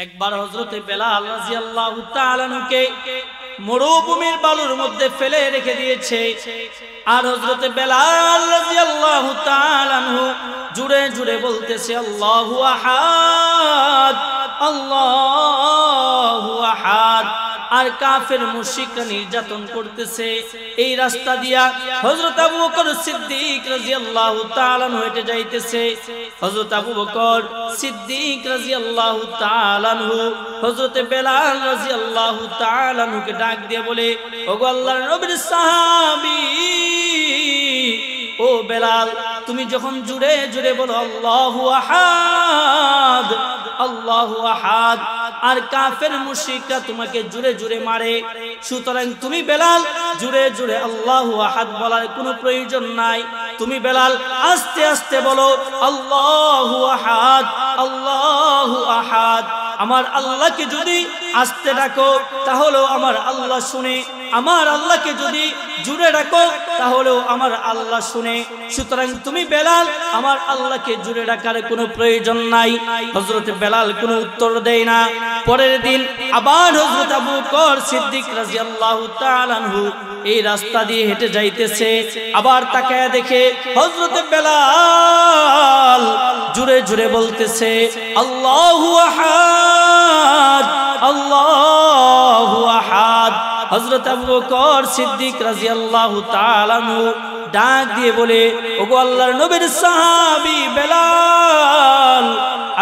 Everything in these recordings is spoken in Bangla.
একবার হযরতে বেলাল রাদিয়াল্লাহু তাআলা আনহুকে মরুভূমির বালুর মধ্যে ফেলে রেখে দিয়েছে। আর হযরতে বেলাল রাদিয়াল্লাহু তাআলা আনহু জুড়ে জুড়ে বলতেছে আল্লাহু আহাদ আল্লাহু আহাদ। আর কাফের মুশরিকরা নির্যাতন করতেছে। এই রাস্তা দিয়া হযরত আবু বকর সিদ্দিক রাদিয়াল্লাহু তাআলা আনহু হেঁটে যাইতেছে। হযরত আবু বকর সিদ্দিক রাদিয়াল্লাহু তাআলা আনহু হযরত বেলাল রাদিয়াল্লাহু তাআলা আনহুকে ডাক দিয়ে বলে, ওগো আল্লাহর নবীর সাহাবী, ও বেলাল, তুমি যখন জুড়ে জুড়ে বলো আল্লাহু আহাদ আল্লাহু আহাদ, আর কাফের মুশরিকরা তোমাকে জুড়ে জুড়ে মারে, সুতরাং তুমি বেলাল জুড়ে জুড়ে আল্লাহু আহাদ বলার কোনো প্রয়োজন নাই। তুমি বেলাল আস্তে আস্তে বলো আল্লাহু আহাদ আল্লাহু আহাদ। আমার আল্লাহকে যদি আস্তে ডাকো তাহলেও আমার আল্লাহ শুনে, আমার আল্লাহকে যদি জুড়ে ডাকো তাহলেও আমার আল্লাহ শুনে। সুতরাং তুমি বেলাল আমার আল্লাহকে জুড়ে ডাকার কোনো প্রয়োজন নাই। হযরত বেলাল কোনো উত্তর দেয় না। পরের দিন আবার হযরত আবু বকর সিদ্দিক রাদিয়াল্লাহু তাআলা আনহু এই রাস্তা দিয়ে হেঁটে যাইতেছে। আবার তাকায় দেখে হযরত বেলাল জুড়ে জুড়ে বলতেছে আল্লাহু আহাদ আল্লাহু আহাদ। হযরত আবু বকর সিদ্দিক রাদিয়াল্লাহু তাআলা আনহু ডাক দিয়ে বলে, ওগো আল্লাহর নবীর সাহাবী বেলাল,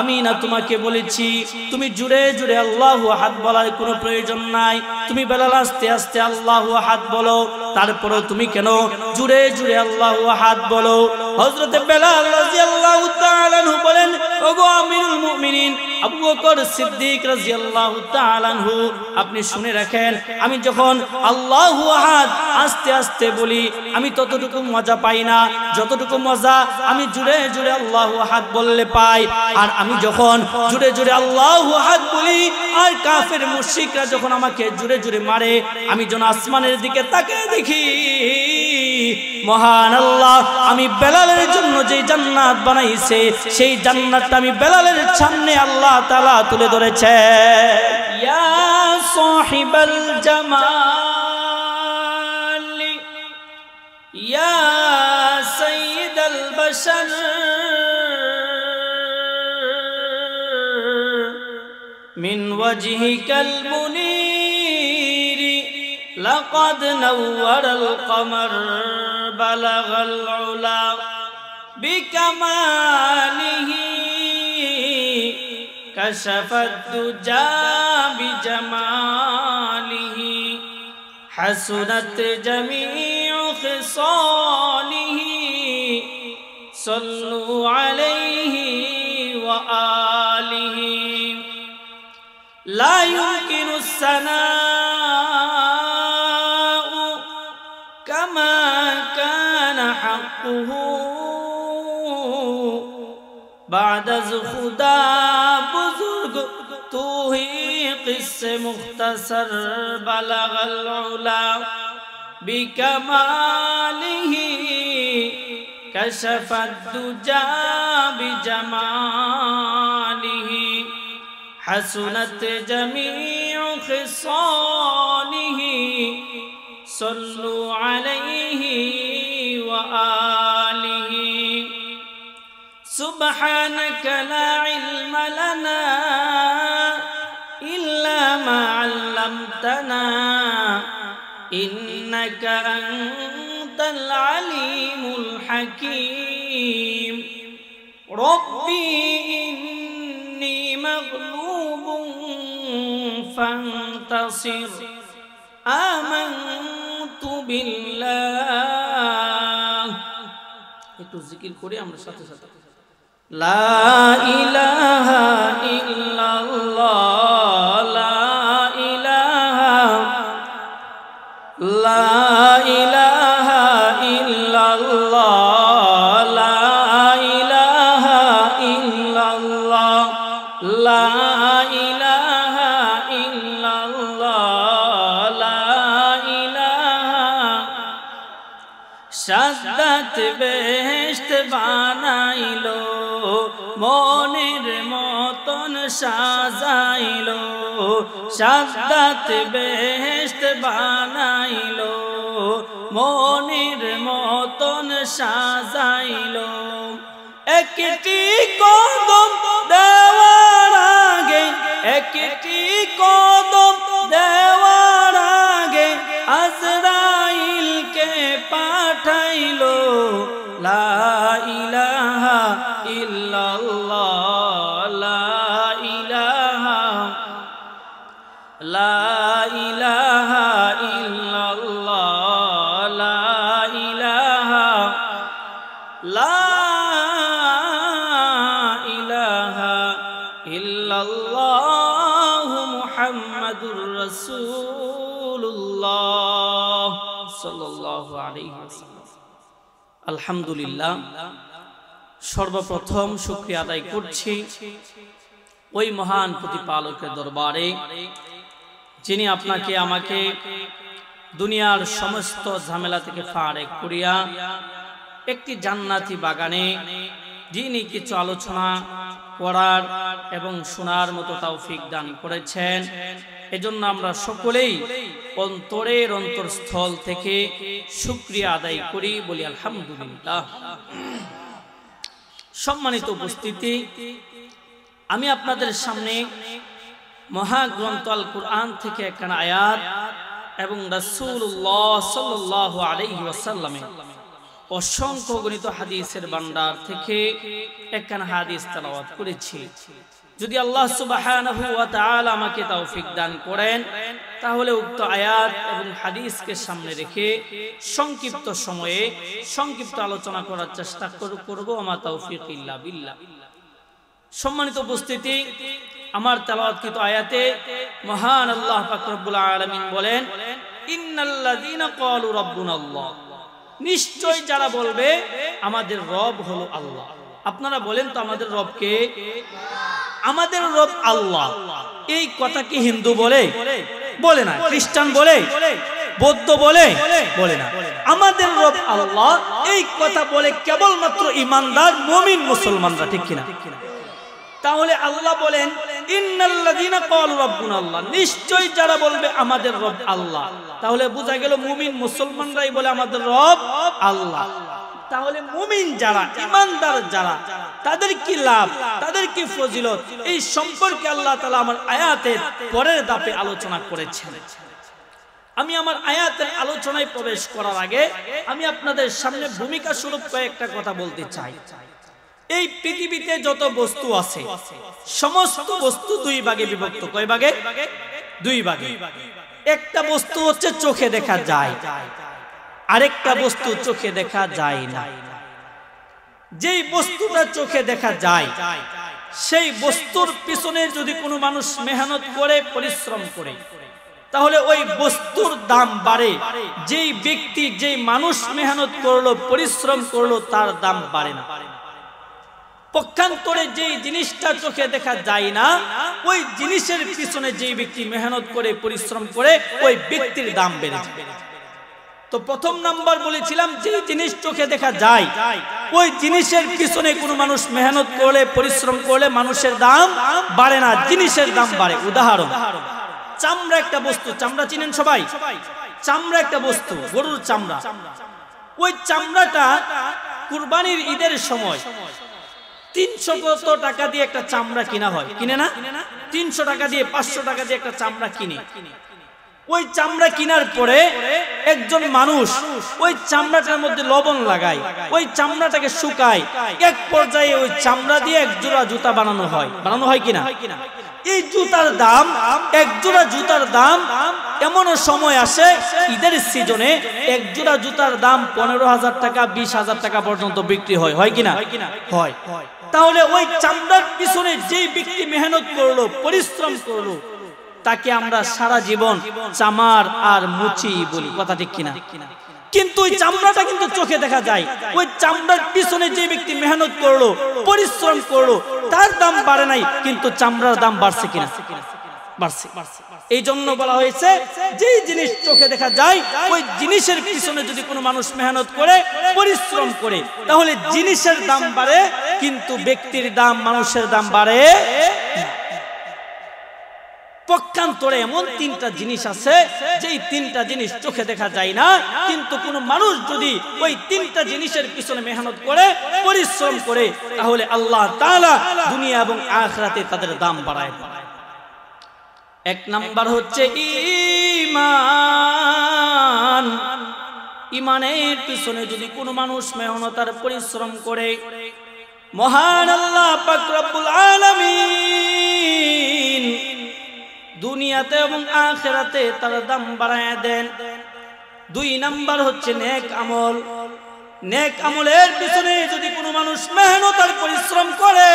আমি না তোমাকে বলেছি তুমি জুড়ে জুড়ে আল্লাহু আহাদ বলার কোনো প্রয়োজন নাই। তুমি বেলাল আস্তে আস্তে আল্লাহু আহাদ বলো, তারপরও তুমি কেন জুড়ে জুড়ে আল্লাহু আহাদ বলো? হযরত বেলাল রাদিয়াল্লাহু তাআলা আনহু বলেন, ওগো আমিরুল মুমিনিন আবু বকর সিদ্দিক রাদিয়াল্লাহু তাআলা আনহু, আপনি শুনে রাখেন, আমি যখন আল্লাহু আহাদ আস্তে আস্তে বলি আমি ততটুকু মজা পাই না যতটুকু মজা আমি জুড়ে জুড়ে আল্লাহু আহাদ বললে পাই। আর আমি যখন জুড়ে জুড়ে আল্লাহু আহাদ বলি আর কাফের মুশরিকরা যখন আমাকে জুড়ে জুড়ে মারে, আমি যেন আসমানের দিকে তাকিয়ে দেখি মহান আল্লাহ আমি বেলালের জন্য যে জান্নাত বানাইছে সেই জান্নাতটা আমি বেলালের সামনে আল্লাহ তাআলা তুলে ধরেছে। ইয়া সাহিবাল জামাল ইয়া সাইয়্যিদাল বাশার মিন ওয়াজহিকাল মুনীর লাকাদ নাওয়ারাল কমার বালাগাল উলা বিকামালিহি কাশাফাদ দুজা বিজামালিহি হাসুনাত জামিউ খিসালিহি সাল্লু আলাইহি ওয়া আলিহি লা ইউমকিনুস সানাউ কামা কানা হাক্কুহু بعد از خدا بزرگ تو ہی قصے مختصر بلغ العلا بکمالہ کشف الدجا بجمالہ حسنت جمیع خصالہ صلوا علیہ وآلہ سبحانك لا علم لنا إلا ما علمتنا إنك أنت العليم الحكيم ربي إني مغلوب فانتصر آمنت بالله একটু জিকির করে আমরা সাথে সাথে লা ইলাহা ইল্লাল্লাহ লা ইলাহা ইল্লাল্লাহ লা ইলাহা ইল্লাল্লাহ লা ইলাহা ইল্লাল্লাহ লা ইলাহা সাদ্দাত বেহেশত বানাইলো মনের মতন সাজাইলো, সাদ্দাত বেহেশত বানাইলো, মনির মতন সাজাইলো। একটি কদম দেওয়ার আগে, একটি কদম দেওয়ার আগে আজরাইলকে পাঠাইলো। লা ইলাহা ইল্লাল্লাহ, লা ইলাহা, লা ইলাহা ইল্লাল্লাহ, লা ইলাহা, লা ইলাহা ইল্লাল্লাহ মুহাম্মাদুর রাসূলুল্লাহ সাল্লাল্লাহু আলাইহি ওয়াসাল্লাম। আলহামদুলিল্লাহ, সর্বপ্রথম শুকরিয়া আদায় করছি ওই মহান প্রতিপালকের দরবারে, যিনি আপনাকে আমাকে দুনিয়ার সমস্ত ঝামেলা থেকে ফারেক করিয়া একটি জান্নাতি বাগানে যিনি কিছু আলোচনা করার এবং শোনার মতো তৌফিক দান করেছেন। এজন্য আমরা সকলেই অন্তরের অন্তরস্থল থেকে শুকরিয়া আদায় করি, বলি আলহামদুলিল্লাহ। সম্মানিত উপস্থিতি, আমি আপনাদের সামনে মহাগ্রন্থ আল কুরআন থেকে একখানা আয়াত এবং রাসূলুল্লাহ সাল্লাল্লাহু আলাইহি ওয়াসাল্লামের অসংখ্য গণিত হাদিসের ভান্ডার থেকে একখানা হাদিস তেলাওয়াত করেছি। যদি আল্লাহ সুবহানাহু ওয়া তাআলা আমাকে তৌফিক দান করেন, তাহলে উক্ত আয়াত এবং হাদিসকে সামনে রেখে সংক্ষিপ্ত সময়ে সংক্ষিপ্ত আলোচনা করার চেষ্টা করব। আমার তৌফিক ইল্লা বিল্লাহ। সম্মানিত উপস্থিতি, আমার তেলাওয়াতকৃত আয়াতে মহান আল্লাহ পাক রব্বুল আলামিন বলেন, ইন্নাল্লাযীনা ক্বালু রাব্বুনাল্লাহ, নিশ্চয় যারা বলবে আমাদের রব হলো আল্লাহ। আপনারা বলেন তো আমাদের রব কে? আমাদের রব আল্লাহ। এই কথা কি হিন্দু বলে? বলে না। খ্রিস্টান বলে? বৌদ্ধ বলে? বলে না। আমাদের রব আল্লাহ এই কথা বলে কেবলমাত্র ঈমানদার মুমিন মুসলমানরা, ঠিক কিনা? তাহলে আল্লাহ বলেন ইন্নাল্লাযীনা ক্বালু রাব্বুনাল্লাহ, নিশ্চয় যারা বলবে আমাদের রব আল্লাহ। তাহলে বোঝা গেল মুমিন মুসলমানরাই বলে আমাদের রব আল্লাহ। তাহলে মুমিন যারা, ঈমানদার যারা, তাদের কি লাভ, তাদের কি ফজিলত, এই সম্পর্কে আল্লাহ তাআলা আমার আয়াতের পরের ধাপে আলোচনা করেছেন। আমি আমার আয়াতের আলোচনায় প্রবেশ করার আগে আমি আপনাদের সামনে ভূমিকা স্বরূপ কয়েকটা কথা বলতে চাই। এই পৃথিবীতে যত বস্তু আছে, সমস্ত বস্তু দুই ভাগে বিভক্ত। কয় ভাগে? দুই ভাগে। একটা বস্তু হচ্ছে চোখে দেখা যায়, আরেকটা বস্তু চোখে দেখা যায় না। যেই বস্তুটা চোখে দেখা যায়, সেই বস্তুর পিছনে যদি কোনো মানুষ মেহনত করে, পরিশ্রম করে, তাহলে ওই বস্তুর দাম বাড়ে। যেই ব্যক্তি, যেই মানুষ মেহনত করলো, পরিশ্রম করলো, তার দাম বাড়ে না। পক্ষান্তরে যেই জিনিসটা চোখে দেখা যায় না, ওই জিনিসের পিছনে যেই ব্যক্তি মেহনত করে, পরিশ্রম করে, ওই ব্যক্তির দাম বেড়ে যায়। তো প্রথম নাম্বার বলেছিলাম, যে জিনিস চোখে দেখা যায়, ওই জিনিসের পিছনে কোনো মানুষ মেহনত করলে, পরিশ্রম করলে মানুষের দাম বাড়ে না, জিনিসের দাম বাড়ে। উদাহরণ, চামড়া একটা বস্তু। চামড়া চিনেন সবাই? চামড়া একটা বস্তু, গরুর চামড়া। ওই চামড়াটা কুরবানির ঈদের সময় 300 টাকা দিয়ে একটা চামড়া কিনা হয়, কিনে না? 300 টাকা দিয়ে, 500 টাকা দিয়ে একটা চামড়া কিনে। ওই চামড়া কেনার পরে একজন মানুষ ওই চামড়াটার মধ্যে লবণ লাগায়, ওই চামড়াটাকে শুকায়, এক পর্যায়ে ওই চামড়া দিয়ে এক জোড়া জুতা বানানো হয়। বানানো হয় কিনা? এই জুতার দাম, এক জোড়া জুতার দাম, এমনও সময় আসে ঈদের সিজনে এক জোড়া জুতার দাম 15,000 টাকা, 20,000 টাকা পর্যন্ত বিক্রি হয়। হয় কিনা? হয়। তাহলে ওই চামড়ার পিছনে যেই ব্যক্তি মেহনত করলো, পরিশ্রম করলো, তাকে আমরা সারা জীবন চামার আর মুচি বলি। কথা ঠিক কিনা? কিন্তু ওই চামড়াটা কিন্তু চোখে দেখা যায়। ওই চামড়ার পিছনে যে ব্যক্তি মেহনত করলো, পরিশ্রম করলো, তার দাম বাড়ে নাই, কিন্তু চামড়ার দাম বাড়ছে কিনা? বাড়ছে। এই জন্য বলা হয়েছে, যে জিনিস চোখে দেখা যায়, ওই জিনিসের পিছনে যদি কোনো মানুষ মেহনত করে, পরিশ্রম করে, তাহলে জিনিসের দাম বাড়ে, কিন্তু ব্যক্তির দাম, মানুষের দাম বাড়ে। পক্ষান্তরে এমন তিনটা জিনিস আছে যেই তিনটা জিনিস চোখে দেখা যায় না, কিন্তু কোন মানুষ যদি ওই তিনটা জিনিসের পিছনে মেহনত করে, পরিশ্রম করে, তাহলে আল্লাহ তাআলা দুনিয়া এবং আখিরাতে তাদের দাম বাড়ায় দেন। এক নাম্বার হচ্ছে ঈমান। ঈমানের পিছনে যদি কোনো মানুষ মেহনত আর পরিশ্রম করে, মহান আল্লাহ পাক রব্বুল আলামিন দুনিয়াতে এবং আখিরাতে তার দাম বাড়ায় দেন। দুই নাম্বার হচ্ছে নেক আমল। নেক আমলের পিছনে যদি কোনো মানুষ মেহনত আর পরিশ্রম করে,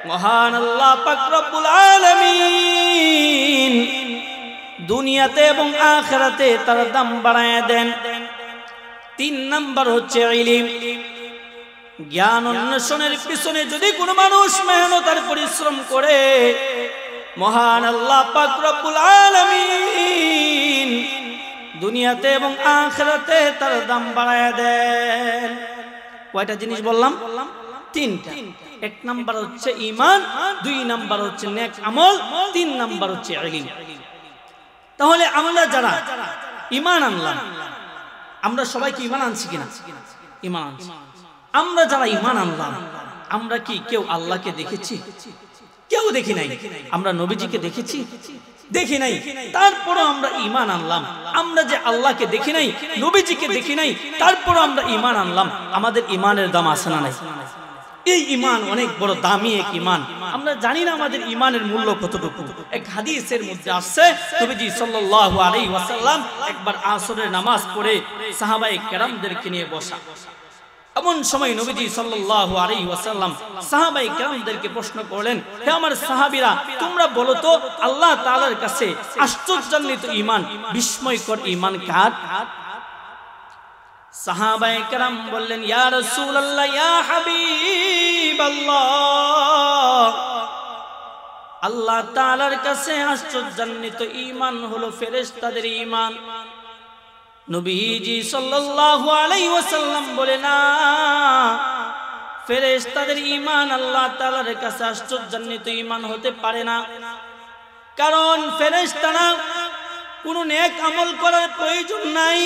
মহান আল্লাহ পাক রব্বুল আলামিন দুনিয়াতে এবং আখিরাতে তার দাম বাড়ায় দেন। তিন নাম্বার হচ্ছে ইলম। জ্ঞান অন্বেষণের পিছনে যদি কোনো মানুষ মেহনত আর পরিশ্রম করে, মহান আল্লাহ পাক রব্বুল আলামিন দুনিয়াতে এবং আখিরাতে তার দাম বাড়ায় দেন। কয়টা জিনিস বললাম? তিনটা। এক নাম্বার হচ্ছে ঈমান, দুই নাম্বার হচ্ছে নেক আমল, তিন নাম্বার হচ্ছে ইলম। তাহলে আমরা যারা ঈমান আনলাম, আমরা সবাই কি ঈমান আনছি কিনা? ঈমান আনছি। আমরা যারা ঈমান আনলাম, আমরা কি কেউ আল্লাহকে দেখেছি? কেউ দেখি নাই। আমরা নবীজিকে দেখেছি? দেখি নাই। তারপরও আমরা ঈমান আনলাম। আমরা যে আল্লাহকে দেখি নাই, নবীজিকে দেখি নাই, তারপরও আমরা ঈমান আনলাম। আমাদের ঈমানের দাম আছে না নাই? এই ঈমান অনেক বড় দামি এক ঈমান। আমরা জানি না আমাদের ঈমানের মূল্য কতটুকু। এক হাদিসের মধ্যে আসছে, নবীজি সাল্লাল্লাহু আলাইহি ওয়াসাল্লাম একবার আসরের নামাজ পড়ে সাহাবায়ে কেরামদেরকে নিয়ে বসা। এমন সময় নবীজি সাল্লাল্লাহু আলাইহি ওয়াসাল্লাম সাহাবায়ে কেরামদেরকে প্রশ্ন করলেন, হে আমার সাহাবীরা, তোমরা বলো তো আল্লাহ তাআলার কাছে আশ্চর্যান্বিত ঈমান, বিস্ময়কর ঈমান কার? সাহাবায়ে কেরাম বললেন, ইয়া রাসূলুল্লাহ, ইয়া হাবিবাল্লাহ, আল্লাহ তাআলার কাছে আশ্চর্যান্বিত ঈমান হলো ফেরেশতাদের ঈমান। নবীজি সাল্লাল্লাহু আলাইহি ওয়াসাল্লাম বলে, না, ফেরেশতাদের ঈমান আল্লাহ তাআলার কাছে আশ্চর্যান্বিত ঈমান হতে পারে না। কারণ ফেরেশতারা কোনো নেক আমল করার প্রয়োজন নাই।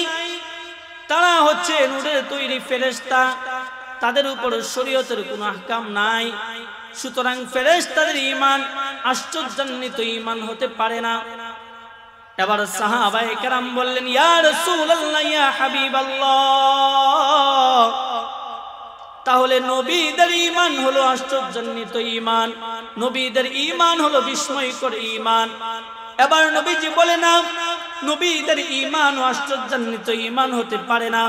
তারা হচ্ছে নূরের তৈরি ফেরেশতা, তাদের উপর শরীয়তের কোনো আহকাম নাই। সুতরাং ফেরেশতাদের ঈমান আশ্চর্যান্বিত ঈমান হতে পারে না। এবার সাহাবায়ে কেরাম বললেন, ইয়া রাসূলুল্লাহ, ইয়া হাবিবাল্লাহ, তাহলে নবীদের ঈমান হলো আশ্চর্যান্বিত ঈমান, নবীদের ঈমান হলো বিস্ময়কর ঈমান। এবার নবীজি বলে, না, নবীদের ঈমান ও আশ্চর্যান্বিত ঈমান হতে পারে না,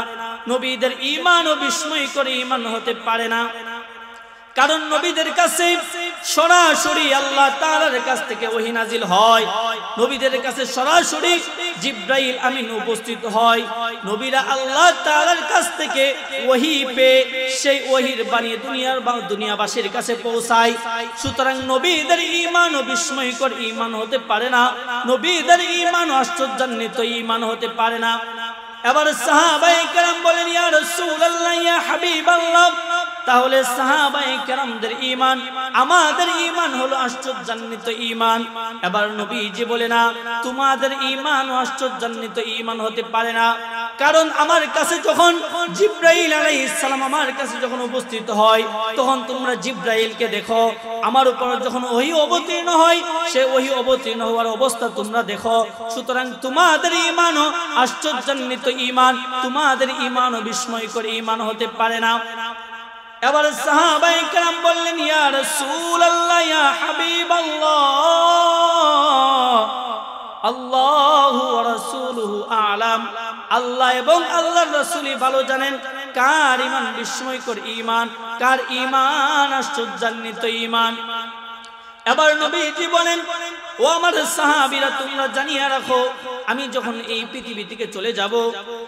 নবীদের ঈমান ও বিস্ময়কর ঈমান হতে পারে না। কারণ নবীদের কাছে সরাসরি আল্লাহ তাআলার কাছ থেকে ওহী নাজিল হয়। নবীদের কাছে সরাসরি জিবরাইল আমিন উপস্থিত হয়। নবীরা আল্লাহ তাআলার কাছ থেকে ওহী পেয়ে সেই ওহীর বাণী দুনিয়াবাসীর কাছে পৌঁছায়। সুতরাং নবীদের ঈমান ও বিস্ময়কর ঈমান হতে পারে না, নবীদের ঈমান ও আশ্চর্যান্বিত ঈমান হতে পারে না। এবার সাহাবায়ে কেরাম বলেন, ইয়া রাসূলুল্লাহ, ইয়া হাবিবাল্লাহ, তাহলে সাহাবায়ে কেরামদের ঈমান, আমাদের ঈমান হলো আশ্চর্যান্বিত ঈমান। এবার নবীজি বলে, না, তোমাদের ঈমান ও আশ্চর্যান্বিত ঈমান হতে পারে না। কারণ আমার কাছে যখন জিবরাইল আলাইহিস সালাম আমার কাছে যখন উপস্থিত হয়, তখন তোমরা জিবরাইলকে দেখো। আমার উপর যখন ওহী অবতীর্ণ হয়, সেই ওহী অবতীর্ণ হওয়ার অবস্থা তোমরা দেখো। সুতরাং তোমাদের ঈমান ও আশ্চর্যান্বিত ঈমান, তোমাদের ঈমান ও বিস্ময়কর ঈমান হতে পারে না। এবার সাহাবায়ে কেরাম বললেন, ইয়া রাসূলুল্লাহ, ইয়া হাবিবাল্লাহ, আল্লাহু ওয়া রাসূলুহু আ'লাম, আল্লাহ এবং আল্লাহর রাসূলই ভালো জানেন কার ঈমান বিস্ময়কর ঈমান, কার ঈমান আশ্চর্যান্বিত ঈমান। এবার নবীজি বলেন, ও আমার সাহাবীরা, তোমরা জানিয়ে রাখো, আমি যখন এই পৃথিবী থেকে চলে যাব,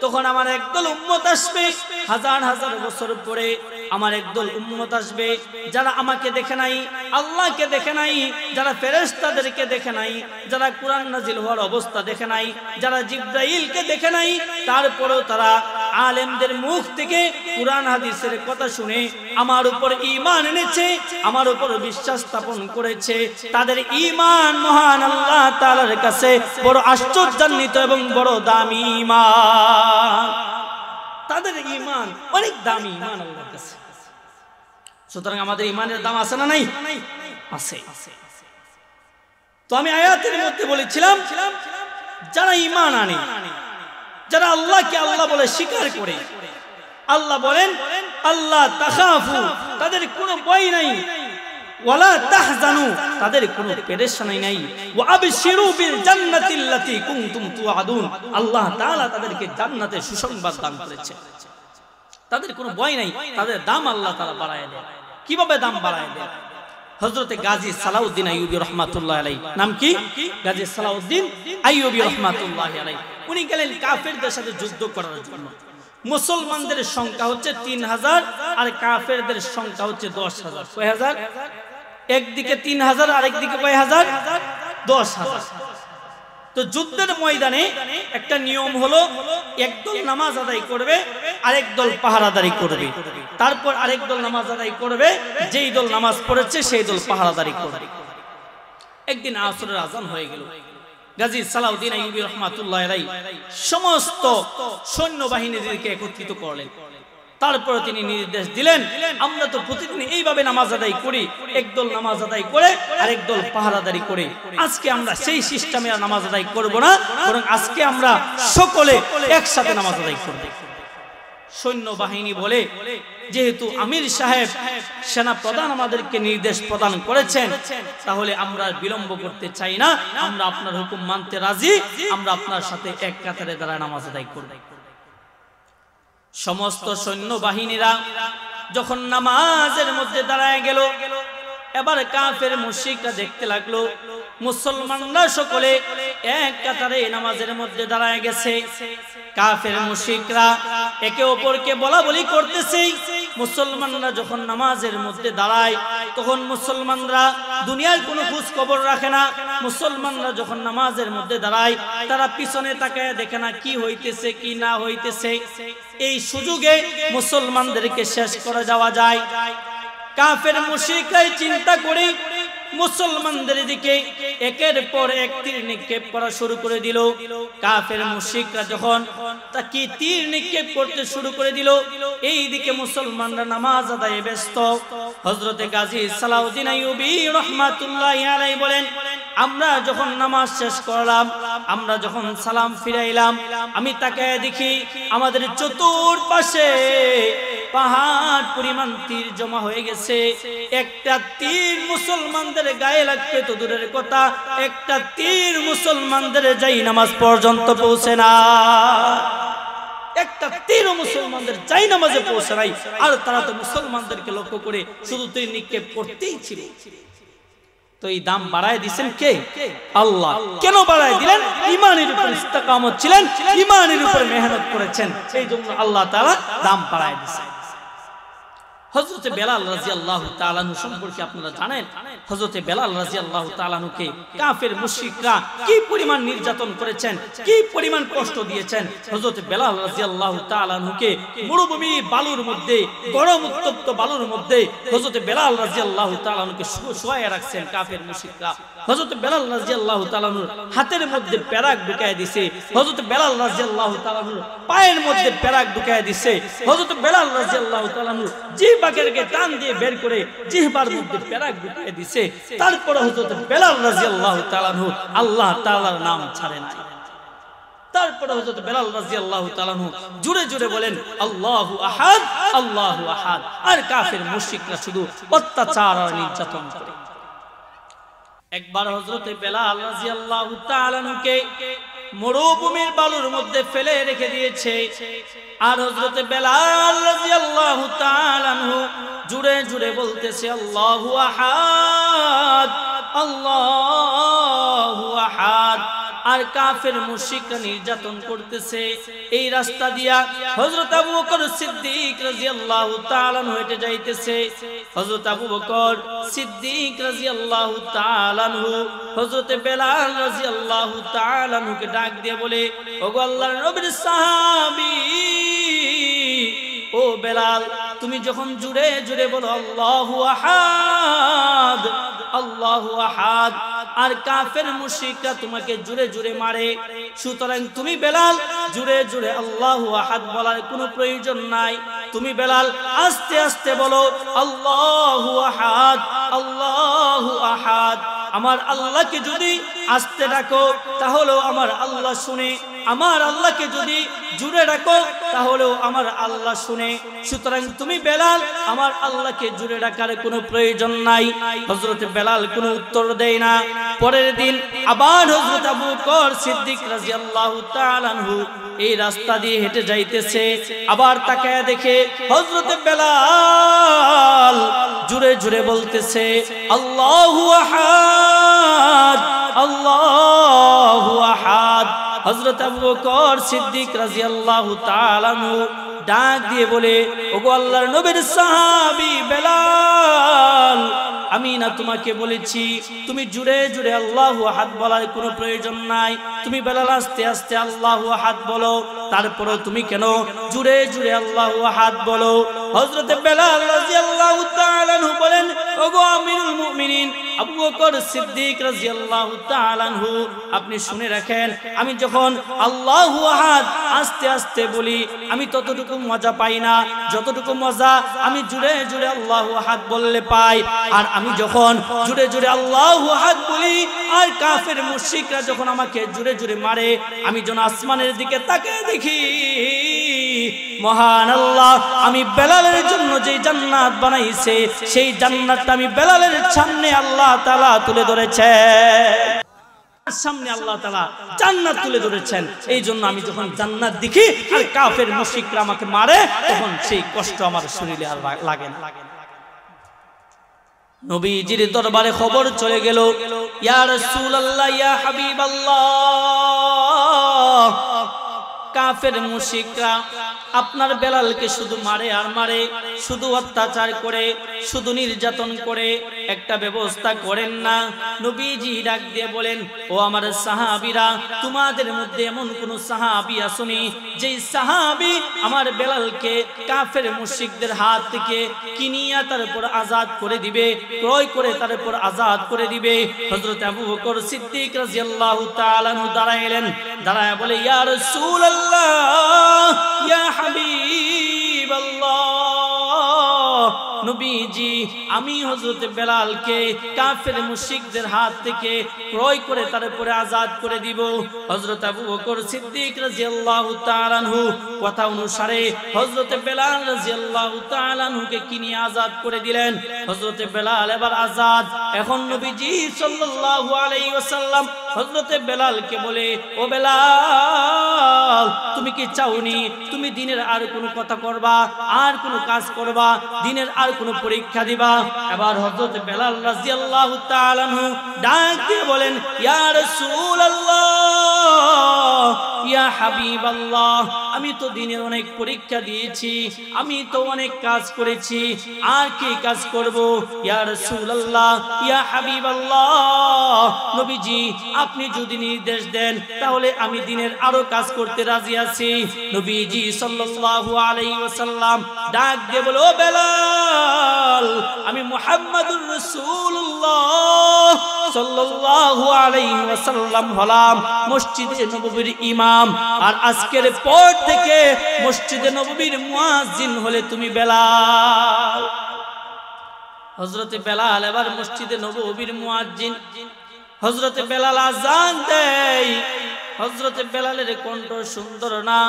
তখন আমার একদল উম্মত আসবে হাজার হাজার বছর পরে। আমার একদল উম্মত আসবে যারা আমাকে দেখে নাই, আল্লাহকে দেখে নাই, যারা ফেরেশতাদেরকে দেখে নাই, যারা কুরআন নাজিল হওয়ার অবস্থা দেখে নাই, যারা জিবরাইলকে দেখে নাই, তারপরেও তারা আলেমদের মুখ থেকে কুরআন হাদিসের কথা শুনে আমার উপর ঈমান এনেছে, আমার উপর বিশ্বাস স্থাপন করেছে। তাদের ঈমান মহান আল্লাহ তাআলার কাছে বড় আশ্চর্যান্বিত এবং বড় দামি ঈমান। তাদের ঈমান অনেক দামি ঈমান আল্লাহর কাছে। সুতরাং আমাদের ঈমানের দাম আছে না নাই? আছে। তো আমি আয়াতের মধ্যে বলেছিলাম যারা ঈমান আনে, যারা আল্লাহকে আল্লাহ বলে স্বীকার করে, আল্লাহ বলেন আল্লাহ তাখাফু, তাদের কোনো ভয় নাই, ওয়ালা তাহজানু, তাদের কোনো পেরেশানি নাই, ওয়া আবশিরু বিল জান্নাতিল্লাতী কুনতুম তুআদুন, আল্লাহ তাআলা তাদেরকে জান্নাতের সুসংবাদ দান করেছে। তাদের কোনো ভয় নাই, তাদের দাম আল্লাহ তাআলা বাড়ায় দেয়। কিভাবে দাম বাড়ায় দেয়? হযরতে গাজী সালাউদ্দিন আইয়ুবী রাহমাতুল্লাহি আলাইহি, নাম কি? গাজী সালাউদ্দিন আইয়ুবী রাহমাতুল্লাহি আলাইহি। উনি গেলেন কাফেরদের সাথে যুদ্ধ করার জন্য। মুসলমানদের সংখ্যা হচ্ছে 3000 আর কাফেরদের সংখ্যা হচ্ছে 10000। কয় হাজার? একদিকে 3000 আর একদিকে কয় হাজার? 10000। তো যুদ্ধের ময়দানে একটা নিয়ম হলো একদল নামাজ আদায় করবে, আরেক দল পাহারাদারি করবে, তারপর আরেক দল নামাজ আদায় করবে, যেই দল নামাজ পড়েছে সেই দল পাহারাদারি করবে। একদিন আসরের আযান হয়ে গেল। গাজী সালাউদ্দিন আইয়ুবী রাহমাতুল্লাহি আলাইহি সমস্ত সৈন্যবাহিনীদেরকে একত্রিত করলেন। তারপরে তিনি নির্দেশ দিলেন, আমরা তো প্রতিদিন এইভাবে নামাজ আদায় করি, একদল নামাজ আদায় করে আরেক দল পাহারাদারি করে, আজকে আমরা সেই সিস্টেমে আর নামাজ আদায় করব না, বরং আজকে আমরা সকলে একসাথে নামাজ আদায় করব। সৈন্যবাহিনী বলে, যেহেতু আমির সাহেব সেনা প্রধান আমাদেরকে নির্দেশ প্রদান করেছেন, তাহলে আমরা বিলম্ব করতে চাই না, আমরা আপনার হুকুম মানতে রাজি, আমরা আপনার সাথে এক কাতারে দাঁড়ায় নামাজ আদায় করব। সমস্ত সৈন্যবাহিনীরা যখন নামাজের মধ্যে দাঁড়ায় গেল, এবার কাফের মুশরিকরা দেখতে লাগলো মুসলমানরা সকলে এক কাতারে নামাজের মধ্যে দাঁড়ায় গেছে। কাফের মুশরিকরা একে অপরকে বলাবলি করতেছে। মুসলমানরা যখন নামাজের মধ্যে দাঁড়ায় তখন মুসলমানরা দুনিয়ার কোনো খোঁজ খবর রাখে না। মুসলমানরা যখন নামাজের মধ্যে দাঁড়ায় তারা পিছনে তাকায় দেখে না কি হইতেছে কি না হইতেছে। এই সুযোগে মুসলমানদেরকে শেষ করে যাওয়া যায়। কাফের মুশরিকরাই চিন্তা করে মুসলমানদের দিকে একের পর এক তীর নিক্ষেপ করা শুরু করে দিল। কাফের মুশরিকরা যখন তাকে তীর নিক্ষেপ করতে শুরু করে দিল, এই দিকে মুসলমানরা নামাজ আদায়ে ব্যস্ত। হযরতে গাজী সালাউদ্দিন আইয়ুবী রাহমাতুল্লাহি আলাইহি বলেন, আমরা যখন নামাজ শেষ করলাম, আমরা যখন সালাম ফিরাইলাম, আমি তাকায় দেখি আমাদের চতুর্পাশে পাহাড় পরিমাণ তীর জমা হয়ে গেছে। একটা তীর মুসলমানদের গায়ে লাগবে তো দূরের কথা, একটা তীর মুসলমানদের যাই নামাজ পর্যন্ত পৌঁছে না। একটা তীর মুসলমানদের যাই নামাজে পৌঁছে নাই, আর তারা তো মুসলমানদেরকে লক্ষ্য করে শুধু তীর নিক্ষেপ করতেই ছিল। তো এই দাম বাড়ায় দিয়েছেন কে? আল্লাহ। কেন বাড়ায় দিলেন? ঈমানের উপর ইস্তেকামত ছিলেন, ঈমানের উপর মেহনত করেছেন, এই জন্য আল্লাহ তাআলা দাম বাড়ায় দিয়েছেন। হযরতে বেলাল রাদিয়াল্লাহু তাআলা আনহু সম্পর্কে আপনারা জানেন, হযরতে বেলাল রাদিয়াল্লাহু তাআলা আনহুকে কাফের মুশরিকরা কি পরিমাণ নির্যাতন করেছেন, কি পরিমাণ কষ্ট দিয়েছেন। হযরতে বেলাল রাদিয়াল্লাহু তাআলা আনহুকে মরুভূমি বালুর মধ্যে, গরম উত্তপ্ত বালুর মধ্যে হযরতে বেলাল রাদিয়াল্লাহু তাআলা আনহুকে শুয়ায় রাখছেন কাফের মুশরিকরা। হযরতে বেলাল রাদিয়াল্লাহু তাআলা আনহুর হাতের মধ্যে পেরাক ঢুকায় দিয়েছে, হযরতে বেলাল রাদিয়াল্লাহু তাআলা আনহুর পায়ের মধ্যে পেরাক ঢুকায় দিয়েছে, হযরতে বেলাল রাদিয়াল্লাহু তাআলা আনহু জিহ্বাকে টান দিয়ে বের করে জিহ্বার মধ্যে পেরাক ঢুকায় দিয়েছে। তারপরে হযরতে বেলাল রাদিয়াল্লাহু তাআলা আনহু আল্লাহ তাআলার নাম ছাড়েন না। তারপরে হযরত বেলাল রাদিয়াল্লাহু তাআলা আনহু জোরে জোরে বলেন আল্লাহু আহাদ, আল্লাহু আহাদ। আর কাফের মুশরিকরা শুধু অত্যাচার আর নির্যাতন করে। একবার হযরত বেলাল রাদিয়াল্লাহু তাআলা আনহুকে মরুভূমির বালুর মধ্যে ফেলে রেখে দিয়েছে, আর হযরত বেলাল রাদিয়াল্লাহু তাআলা আনহু জোরে জোরে বলতেছে আল্লাহু আহাদ, আল্লাহু আহাদ। আর কাফের মুশরিকরা নির্যাতন করতেছে। এই রাস্তা দিয়া হযরত আবু বকর সিদ্দিক রাদিয়াল্লাহু তাআলা হেঁটে যাইতেছে। হযরত আবু বকর সিদ্দিক রাদিয়াল্লাহু তাআলা হযরত বেলাল রাদিয়াল্লাহু তাআলা কে ডাক দিয়ে বলে, ওগো আল্লাহর নবীর সাহাবী, ও বেলাল, তুমি যখন জুড়ে জুড়ে বলো আল্লাহু আহাদ আল্লাহু আহাদ, আর কাফের মুশরিকরা তোমাকে জুড়ে জুড়ে মারে, সুতরাং তুমি বেলাল জুড়ে জুড়ে আল্লাহু আহাদ বলার কোনো প্রয়োজন নাই। তুমি বেলাল আস্তে আস্তে বলো আল্লাহু আহাদ আল্লাহু আহাদ। আমার আল্লাহকে যদি আস্তে ডাকো তাহলেও আমার আল্লাহ শুনে, আমার আল্লাহকে যদি জুড়ে ডাকো তাহলেও আমার আল্লাহ শুনে। সুতরাং তুমি বেলাল আমার আল্লাহকে জুড়ে ডাকার কোনো প্রয়োজন নাই। হযরত বেলাল কোনো উত্তর দেয় না। পরের দিন আবার হযরত আবু বকর সিদ্দিক রাদিয়াল্লাহু তাআলা আনহু এই রাস্তা দিয়ে হেঁটে যাইতেছে। আবার তাকায় দেখে হযরত বেলাল জুড়ে জুড়ে বলতেছে আল্লাহু আহাদ আল্লাহু আহাদ। হযরত আবু বকর সিদ্দিক রাদিয়াল্লাহু তাআলা আনহু ডাক দিয়ে বলে, ওগো আল্লাহর নবীর সাহাবী বেলাল, আমি না তোমাকে বলেছি তুমি জুড়ে জুড়ে আল্লাহু আহাদ বলার কোনো প্রয়োজন নাই? তুমি বেলাল আস্তে আস্তে আল্লাহু আহাদ বলো, তারপরে তুমি কেন জুড়ে জুড়ে আল্লাহু আহাদ বলো? হযরত বেলাল রাদিয়াল্লাহু তাআলা আনহু বলেন, ওগো আমিরুল মুমিনিন আবু বকর সিদ্দিক রাদিয়াল্লাহু তাআলা আনহু, আপনি শুনে রাখেন, আমি যখন আল্লাহু আহাদ আস্তে আস্তে বলি আমি ততটুকু মজা পাই না যতটুকু মজা আমি জুড়ে জুড়ে আল্লাহু আহাদ বললে পাই। আর আমি যখন জুড়ে জুড়ে আল্লাহু আহাদ বলি আর কাফের মুশরিকরা যখন আমাকে জুড়ে জুড়ে মারে, আমি যেন আসমানের দিকে তাকিয়ে দেখি মহান আল্লাহ আমি বেলালের জন্য যে জান্নাত বানাইছে সেই জান্নাতটা আমি বেলালের সামনে আল্লাহ তাআলা তুলে ধরেছেন, সামনে আল্লাহ তাআলা জান্নাত তুলে ধরেছেন। এই জন্য আমি যখন জান্নাত দেখি আর কাফের মুশরিকরা আমাকে মারে তখন সেই কষ্ট আমার শরীরে আর লাগে না। নবীজির দরবারে খবর চলে গেল, ইয়া রাসূলুল্লাহ ইয়া হাবিবাল্লাহ, কাফের মুশরিকরা আপনার বেলালকে শুধু মারে আর মারে, শুধু অত্যাচার করে, শুধু নির্যাতন করে, একটা ব্যবস্থা করেন না। নবীজি ডাক দিয়ে বলেন, ও আমার সাহাবীরা, তোমাদের মধ্যে এমন কোন সাহাবী আসেনি যেই সাহাবী আমার বেলালকে কাফের মুশরিকদের হাত থেকে কিনিয়া তার উপর আজাদ করে দিবে, ক্রয় করে তার উপর আজাদ করে দিবে? হযরত আবু বকর সিদ্দিক রাদিয়াল্লাহু তাআলা আনহু দাঁড়াইলেন, দাঁড়ায় বলে, ইয়া রাসূলুল্লাহ ইয়া হাবিবাল্লাহ, নবীজি আমি হযরত বেলালকে কাফের মুশরিকদের হাত থেকে ক্রয় করে তার উপরে আজাদ করে দিব। হযরত আবু বকর সিদ্দিক রাদিয়াল্লাহু তাআলা আনহু কথা অনুসারে হযরত বেলাল রাদিয়াল্লাহু তাআলা আনহুকে কিনে আজাদ করে দিলেন। হযরত বেলাল এবার আজাদ। এখন নবীজি সাল্লাল্লাহু আলাইহি ওয়াসাল্লাম হযরত বেলালকে বলে, ও বেলাল, তুমি কি চাওনি তুমি দিনের আর কোনো কথা করবা, আর কোনো কাজ করবা, দিনের আর কোনো পরীক্ষা দিবা? এবার হযরত বেলাল রাদিয়াল্লাহু তাআলা আনহু ডাক দিয়ে বলেন, ইয়া রাসূলুল্লাহ ইয়া হাবিবাল্লাহ, আমি তো দিনের অনেক পরীক্ষা দিয়েছি, আমি তো অনেক কাজ করেছি, আর কি কাজ করব? ইয়া রাসূলুল্লাহ ইয়া হাবিবাল্লাহ, নবীজি আপনি যদি নির্দেশ দেন তাহলে আমি দিনের আরো কাজ করতে রাজি আছি। নবীজি সাল্লাল্লাহু আলাইহি ওয়াসাল্লাম ডাক দিয়ে বলে, ও বেলাল, আমি মুহাম্মাদুর রাসূলুল্লাহ সাল্লাল্লাহু আলাইহি ওয়াসাল্লাম হলাম মসজিদে নববীর ইমাম, আর আজকের পর থেকে মসজিদে নববীর মুয়াজ্জিন হলে তুমি বেলাল। হযরত বেলাল এবার মসজিদে নববীর মুয়াজ্জিন। হযরত বেলাল আযান দেয়। হযরত বেলালের কণ্ঠ সুন্দর না,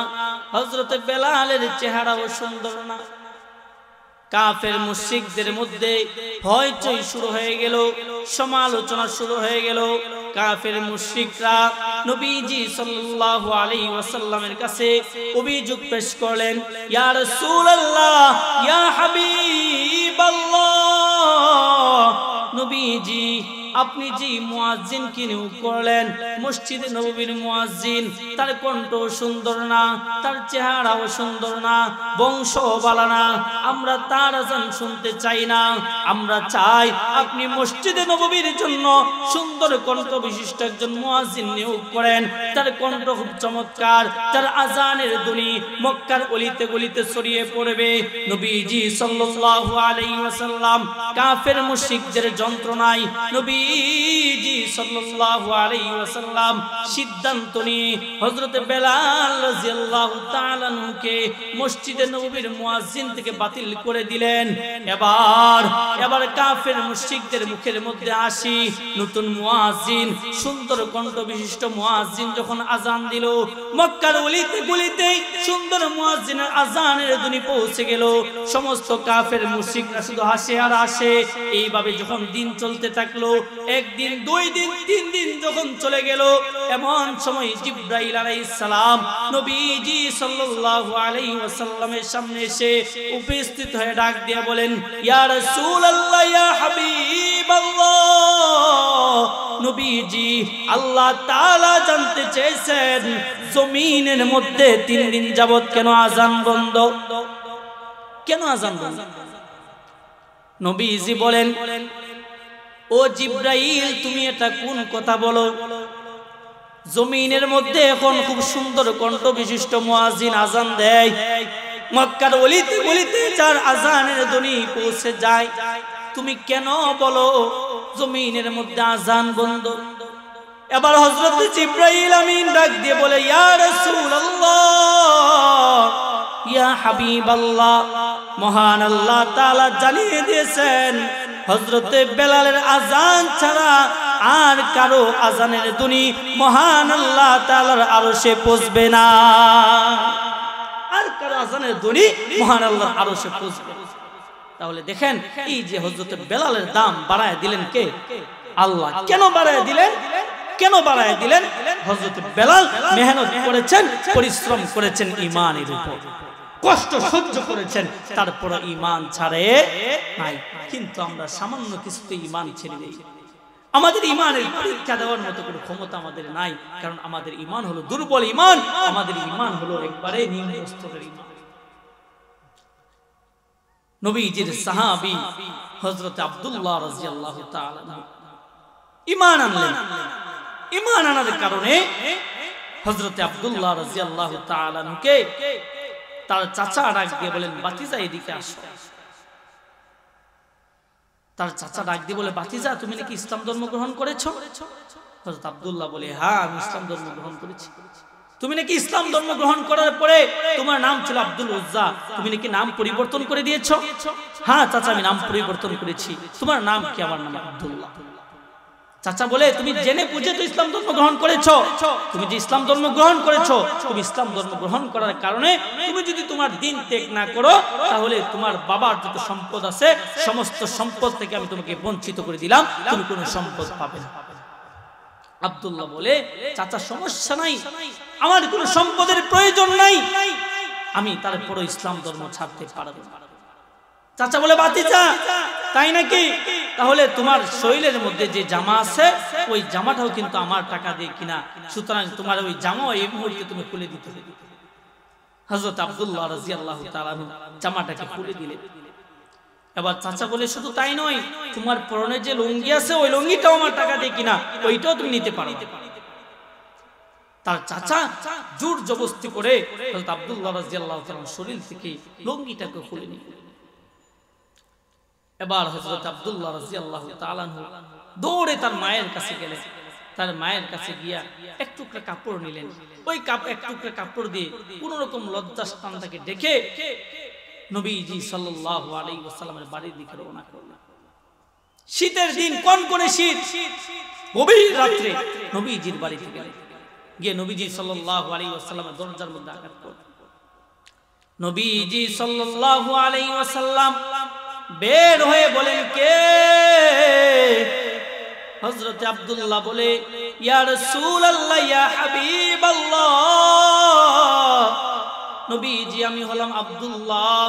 হযরত বেলালের চেহারাও সুন্দর না। কাফের মুশরিকদের মধ্যে হইচই শুরু হয়ে গেল, সমালোচনা শুরু হয়ে গেল। কাফের মুশরিকরা নবীজি সাল্লাল্লাহু আলাইহি ওয়াসাল্লামের কাছে অভিযোগ পেশ করলেন, ইয়া রাসূলুল্লাহ ইয়া হাবিবাল্লাহ, নবীজি আপনি যে মুয়াজ্জিনকে নিয়োগ করলেন মসজিদে নববীর মুয়াজ্জিন, তার কণ্ঠ সুন্দর না, তার চেহারাও সুন্দর না, বংশ ভালো না, আমরা তার আযান শুনতে চাই না। আমরা চাই আপনি মসজিদে নববীর জন্য সুন্দর কণ্ঠ বিশিষ্ট একজন মুয়াজ্জিন নিয়োগ করেন, তার কণ্ঠ খুব চমৎকার, তার আযানের ধ্বনি মক্কার অলিতে গলিতে ছড়িয়ে পড়বে। নবীজি সাল্লাল্লাহু আলাইহি ওয়াসাল্লাম কাফের মুশরিকদের যন্ত্রণায় নবীজি সাল্লাল্লাহু আলাইহি ওয়াসাল্লাম সিদ্ধান্ত নিয়ে হযরত বেলাল রাদিয়াল্লাহু তাআলা আনহুকে মসজিদে নববীর মুয়াজ্জিন থেকে বাতিল করে দিলেন। এবার কাফের মুশরিকদের মুখের মধ্যে আসি নতুন মুয়াজ্জিন, সুন্দর কণ্ঠ বিশিষ্ট মুয়াজ্জিন যখন আযান দিল, মক্কার অলিতে গলিতে সুন্দর মুয়াজ্জিনের আযানের ধ্বনি পৌঁছে গেল। সমস্ত কাফের মুশরিকরা শুধু হাসে আর হাসে। এইভাবে যখন দিন চলতে থাকলো, একদিন, দুই দিন, তিন দিন যখন চলে গেল, এমন সময় জিবরাইল আলাইহিস সালাম নবীজি সাল্লাল্লাহু আলাইহি ওয়াসাল্লামের সামনে এসে উপস্থিত হয়ে ডাক দিয়ে বলেন, ইয়া রাসূলুল্লাহ, ইয়া হাবিবাল্লাহ, নবীজি আল্লাহ তাআলা জানতে চেয়েছেন জমিনের মধ্যে 3 দিন যাবত কেন আযান বন্ধ, কেন আযান বন্ধ? নবীজি বলেন, ও জিবরাইল, তুমি এটা কোন কথা বলো? জমিনের মধ্যে এখন খুব সুন্দর কণ্ঠ বিশিষ্ট মুয়াজ্জিন আযান দেয়, মক্কার অলিতে গলিতে যার আযানের ধ্বনি পৌঁছে যায়, তুমি কেন বলো জমিনের মধ্যে আযান বন্ধ? এবার হযরত জিবরাইল আমিন ডাক দিয়ে বলে, ইয়া রাসূলুল্লাহ, ইয়া হাবিবাল্লাহ, মহান আল্লাহ তাআলা জানিয়ে দিয়েছেন হযরতে বেলালের আযান ছাড়া আর কারো আযানের ধ্বনি মহান আল্লাহ তাআলার আরশে পৌঁছবে না। আর কারো আযানের ধ্বনি মহান আল্লাহর আরশে পৌঁছবে। তাহলে দেখেন, এই যে হযরতে বেলালের দাম বাড়ায় দিলেন কে? আল্লাহ। কেন বাড়ায় দিলেন? কেন বাড়ায় দিলেন? হযরত বেলাল মেহনত করেছেন, পরিশ্রম করেছেন ঈমানের উপর, কষ্ট সহ্য করেছেন, তারপর ঈমান ছাড়ে নাই। কিন্তু আমরা সামান্য কিছুতে ঈমান ছেড়ে দেই। আমাদের ঈমানের পরীক্ষা দেওয়ার মতো কোনো ক্ষমতা আমাদের নাই, কারণ আমাদের ঈমান হলো দুর্বল ঈমান, আমাদের ঈমান হলো একবারে নিম্ন স্তরের ঈমান। নবীজির সাহাবী হযরত আব্দুল্লাহ রাদিয়াল্লাহু তাআলা ঈমান আনলেন। ঈমান আনার কারণে হযরত আব্দুল্লাহ রাদিয়াল্লাহু তাআলা কে তার চাচা ডাক দিয়ে বলেন, বাতিজা এদিকে আসো। তার চাচা ডাক দিয়ে বলে, বাতিজা তুমি নাকি ইসলাম ধর্ম গ্রহণ করেছো? হযরত আব্দুল্লাহ বলে, হ্যাঁ আমি ইসলাম ধর্ম গ্রহণ করেছি। তুমি নাকি ইসলাম ধর্ম গ্রহণ করার পরে তোমার নাম ছিল আব্দুল উজ্জা, তুমি নাকি নাম পরিবর্তন করে দিয়েছো? হ্যাঁ চাচা আমি নাম পরিবর্তন করেছি। তোমার নাম কি? আমার নাম আব্দুল্লাহ। চাচা বলে, তুমি জেনে বুঝে তো ইসলাম ধর্ম গ্রহণ করেছো। তুমি যে ইসলাম ধর্ম গ্রহণ করেছো, তুমি ইসলাম ধর্ম গ্রহণ করার কারণে তুমি যদি তোমার দ্বীন ত্যাগ না করো, তাহলে তোমার বাবার যত সম্পদ আছে সমস্ত সম্পদ থেকে আমি তোমাকে বঞ্চিত করে দিলাম, তুমি কোনো সম্পদ পাবে না। আব্দুল্লাহ বলে, চাচা সমস্যা নাই, আমার কোনো সম্পদের প্রয়োজন নাই, আমি তারপরও ইসলাম ধর্ম ছাড়তে পারবো। চাচা বলে, বাতিজা তাই নাকি? তাহলে তোমার শরীরের মধ্যে যে জামা আছে ওই জামাটাও কিন্তু আমার টাকা দিয়ে কিনা, সুতরাং তোমার ওই জামা এই মুহূর্তে তুমি খুলে দিতে হবে। হযরত আব্দুল্লাহ রাদিয়াল্লাহু তাআলা জামাটাকে খুলে দিলেন। এবার চাচা বলে, শুধু তাই নয়, তোমার পরনে যে লুঙ্গি আছে ওই লুঙ্গিটাও আমার টাকা দিয়ে কিনা, ওইটাও তুমি নিতে পারো। তার চাচা জোর জবরদস্তি করে হযরত আব্দুল্লাহ রাদিয়াল্লাহু তাআলার শরীর থেকে লুঙ্গিটাকে খুলে নিলেন। এবার হযরত আব্দুল্লাহ রাদিয়াল্লাহু তাআলা দৌড়ে তার মায়ের কাছে গেলেন। তার মায়ের কাছে গিয়া এক টুকরা কাপড় নিলেন। ওই এক টুকরা কাপড় দিয়ে কোন রকম লজ্জাস্থানটাকে ঢেকে নবীজি সাল্লাল্লাহু আলাইহি ওয়াসাল্লামের বাড়ির দিকে রওনা করলেন। শীতের দিন, কনকনে শীত, গভীর রাতে নবীজির বাড়িতে গেলেন। গিয়ে নবীজি সাল্লাল্লাহু আলাইহি ওয়াসাল্লামের দরজার মধ্যে আঘাত করলেন। নবীজি সাল্লাল্লাহু আলাইহি ওয়াসাল্লাম বের হয়ে বলেন, কে? হযরত আব্দুল্লাহ বলে, ইয়া রাসূলুল্লাহ, ইয়া হাবিবাল্লাহ, নবীজি আমি হলাম আব্দুল্লাহ,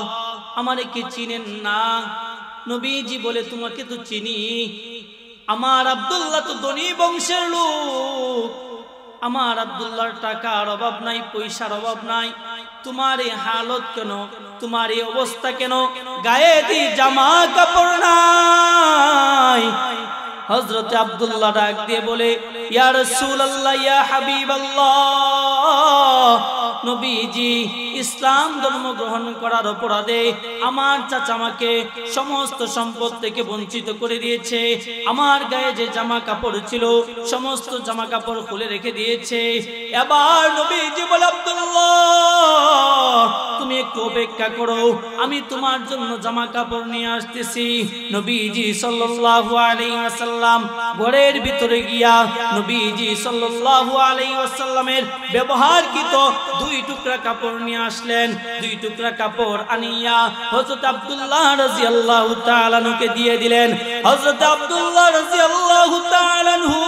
আমারে কি চিনেন না? নবীজি বলে, তোমাকে তো চিনি, আমার আব্দুল্লাহ তো ধনী বংশের লোক, আমার আব্দুল্লাহর টাকার অভাব নাই, পয়সার অভাব নাই, তোমার এই হালত কেন, তোমার এই অবস্থা কেন, গায়ে দি জামা কাপড় নাই। হযরত আব্দুল্লাহ ডাক দিয়ে বলে, ইয়া রাসূলুল্লাহ, ইয়া হাবিবাল্লাহ, নবীজি ইসলাম ধর্ম গ্রহণ করার অপরাধে আমার চাচা আমাকে সমস্ত সম্পদ থেকে বঞ্চিত করে দিয়েছে। আমার গায়ে যে জামা কাপড় ছিল সমস্ত জামা কাপড় খুলে রেখে দিয়েছে। এবার নবীজি বলে, আব্দুল্লাহ তুমি একটু অপেক্ষা করো, আমি তোমার জন্য জামা কাপড় নিয়ে আসতেছি। নবীজি সাল্লাল্লাহু আলাইহি ওয়াসাল্লাম ঘরের ভিতরে গিয়া নবীজি সাল্লাল্লাহু আলাইহি ওয়াসাল্লামের ব্যবহারকৃত 2 টুকরা কাপড় নিয়ে আসলেন। 2 টুকরা কাপড় আনিয়া হযরত আব্দুল্লাহ রাদিয়াল্লাহু তাআলা আনহুকে দিয়ে দিলেন। হযরত আব্দুল্লাহ রাদিয়াল্লাহু তাআলা আনহু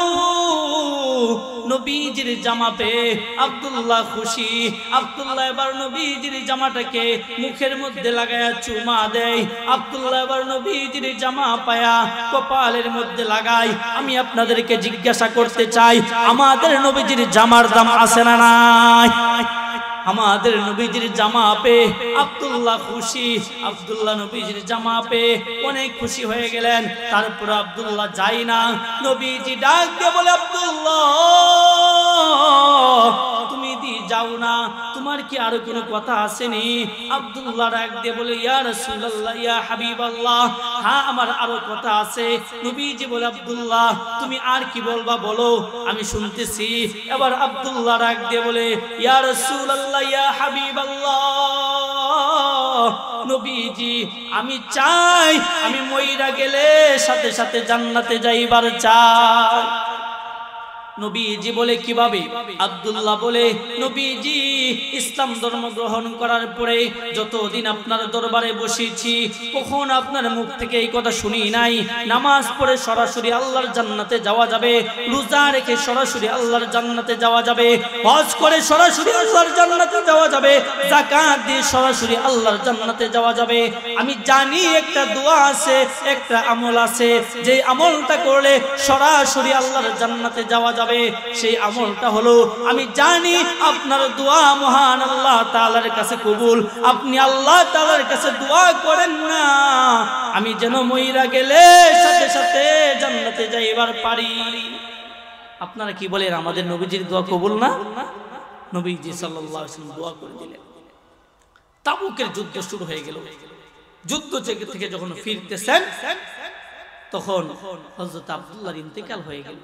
নবীজির জামা পেয়ে আব্দুল্লাহ খুশি। আব্দুল্লাহ এবার নবীজির জামাটাকে মুখের মধ্যে লাগায়া চুমা দেয়। আব্দুল্লাহ এবার নবীজির জামা পায়া কপালের মধ্যে লাগায়। আমি আপনাদেরকে জিজ্ঞাসা করতে চাই, আমাদের নবীজির জামার দাম আছে না নাই? আমাদের নবীজির জামা পেয়ে আব্দুল্লাহ খুশি। আব্দুল্লাহ নবীজির জামা পেয়ে অনেক খুশি হয়ে গেলেন। তারপর আব্দুল্লাহ যাই না, নবীজি ডাক দিয়ে বলে, আব্দুল্লাহ তুমি যাও না, তোমার কি আরো কোনো কথা আসেনি? আব্দুল্লাহ ডাক দিয়ে বলে, ইয়া রাসূলুল্লাহ, ইয়া হাবিবাল্লাহ, হ্যাঁ আমার আরো কথা আছে। নবীজি বলে, আব্দুল্লাহ তুমি আর কি বলবা বলো, আমি শুনতেছি। এবার আব্দুল্লাহ ডাক দিয়ে বলে, ইয়া রাসূলুল্লাহ, ইয়া হাবিবাল্লাহ, নবীজি আমি চাই আমি মইরা গেলে সাথে সাথে জান্নাতে যাইবার চাই। নবীজি বলে, কিভাবে? আব্দুল্লাহ বলে, নবীজি ইসলাম ধর্ম গ্রহণ করার পরে যতদিন আপনার দরবারে বসেছি কখন আপনার মুখ থেকে এই কথা শুনি নাই। নামাজ পড়ে সরাসরি আল্লাহর জান্নাতে যাওয়া যাবে, রোজা রেখে সরাসরি আল্লাহর জান্নাতে যাওয়া যাবে, হজ করে সরাসরি আল্লাহর জান্নাতে যাওয়া যাবে, যাকাত দিয়ে সরাসরি আল্লাহর জান্নাতে যাওয়া যাবে। আমি জানি একটা দোয়া আছে, একটা আমল আছে, যে আমলটা করলে সরাসরি আল্লাহর জান্নাতে যাওয়া যাবে। সেই আমলটা হলো, আমি জানি আপনার দোয়া মহান আল্লাহ তাআলার কাছে কবুল। আপনি আল্লাহ তাআলার কাছে দোয়া করেন না আমি যেন মইরা গেলে সাথে সাথে জান্নাতে যাইবার পারি। আপনারা কি বলেন, আমাদের নবীজির দোয়া কবুল না? নবীজি সাল্লাল্লাহু আলাইহি ওয়াসাল্লাম দোয়া করে দিলেন। তাবুকের যুদ্ধ শুরু হয়ে গেল। যুদ্ধ থেকে যখন ফিরতেছেন তখন হযরত আব্দুল্লাহর ইন্তেকাল হয়ে গেল।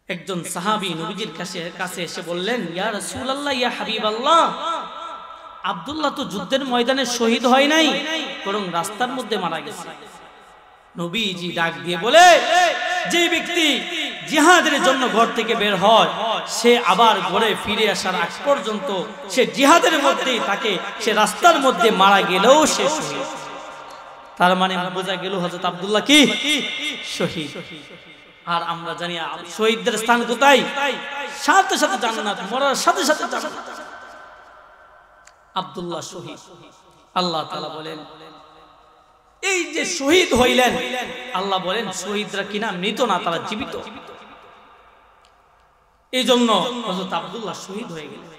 একজন সাহাবী নবীজির কাছে এসে বললেন, ইয়া রাসূলুল্লাহ, ইয়া হাবিবাল্লাহ, আব্দুল্লাহ তো যুদ্ধের ময়দানে শহীদ হয় নাই, বরং রাস্তার মধ্যে মারা গেছে। নবীজি ডাক দিয়ে বলে, যে ব্যক্তি জিহাদের জন্য ঘর থেকে বের হয় সে আবার ঘরে ফিরে আসার আগ পর্যন্ত সে জিহাদের মধ্যেই থাকে, সে রাস্তার মধ্যে মারা গেলেও সে শহীদ। তার মানে বোঝা গেল হযরত আব্দুল্লাহ কি শহীদ। আর আমরা জানি শহীদদের স্থান কোথায়? সাথে সাথে জান্নাত, মরার সাথে সাথে জান্নাত। আব্দুল্লাহ শহীদ। আল্লাহ তাআলা বলেন, এই যে শহীদ হইলেন, আল্লাহ বলেন শহীদরা কিনা মৃত না, তারা জীবিত। এই জন্য হযরত আব্দুল্লাহ শহীদ হয়ে গেলেন।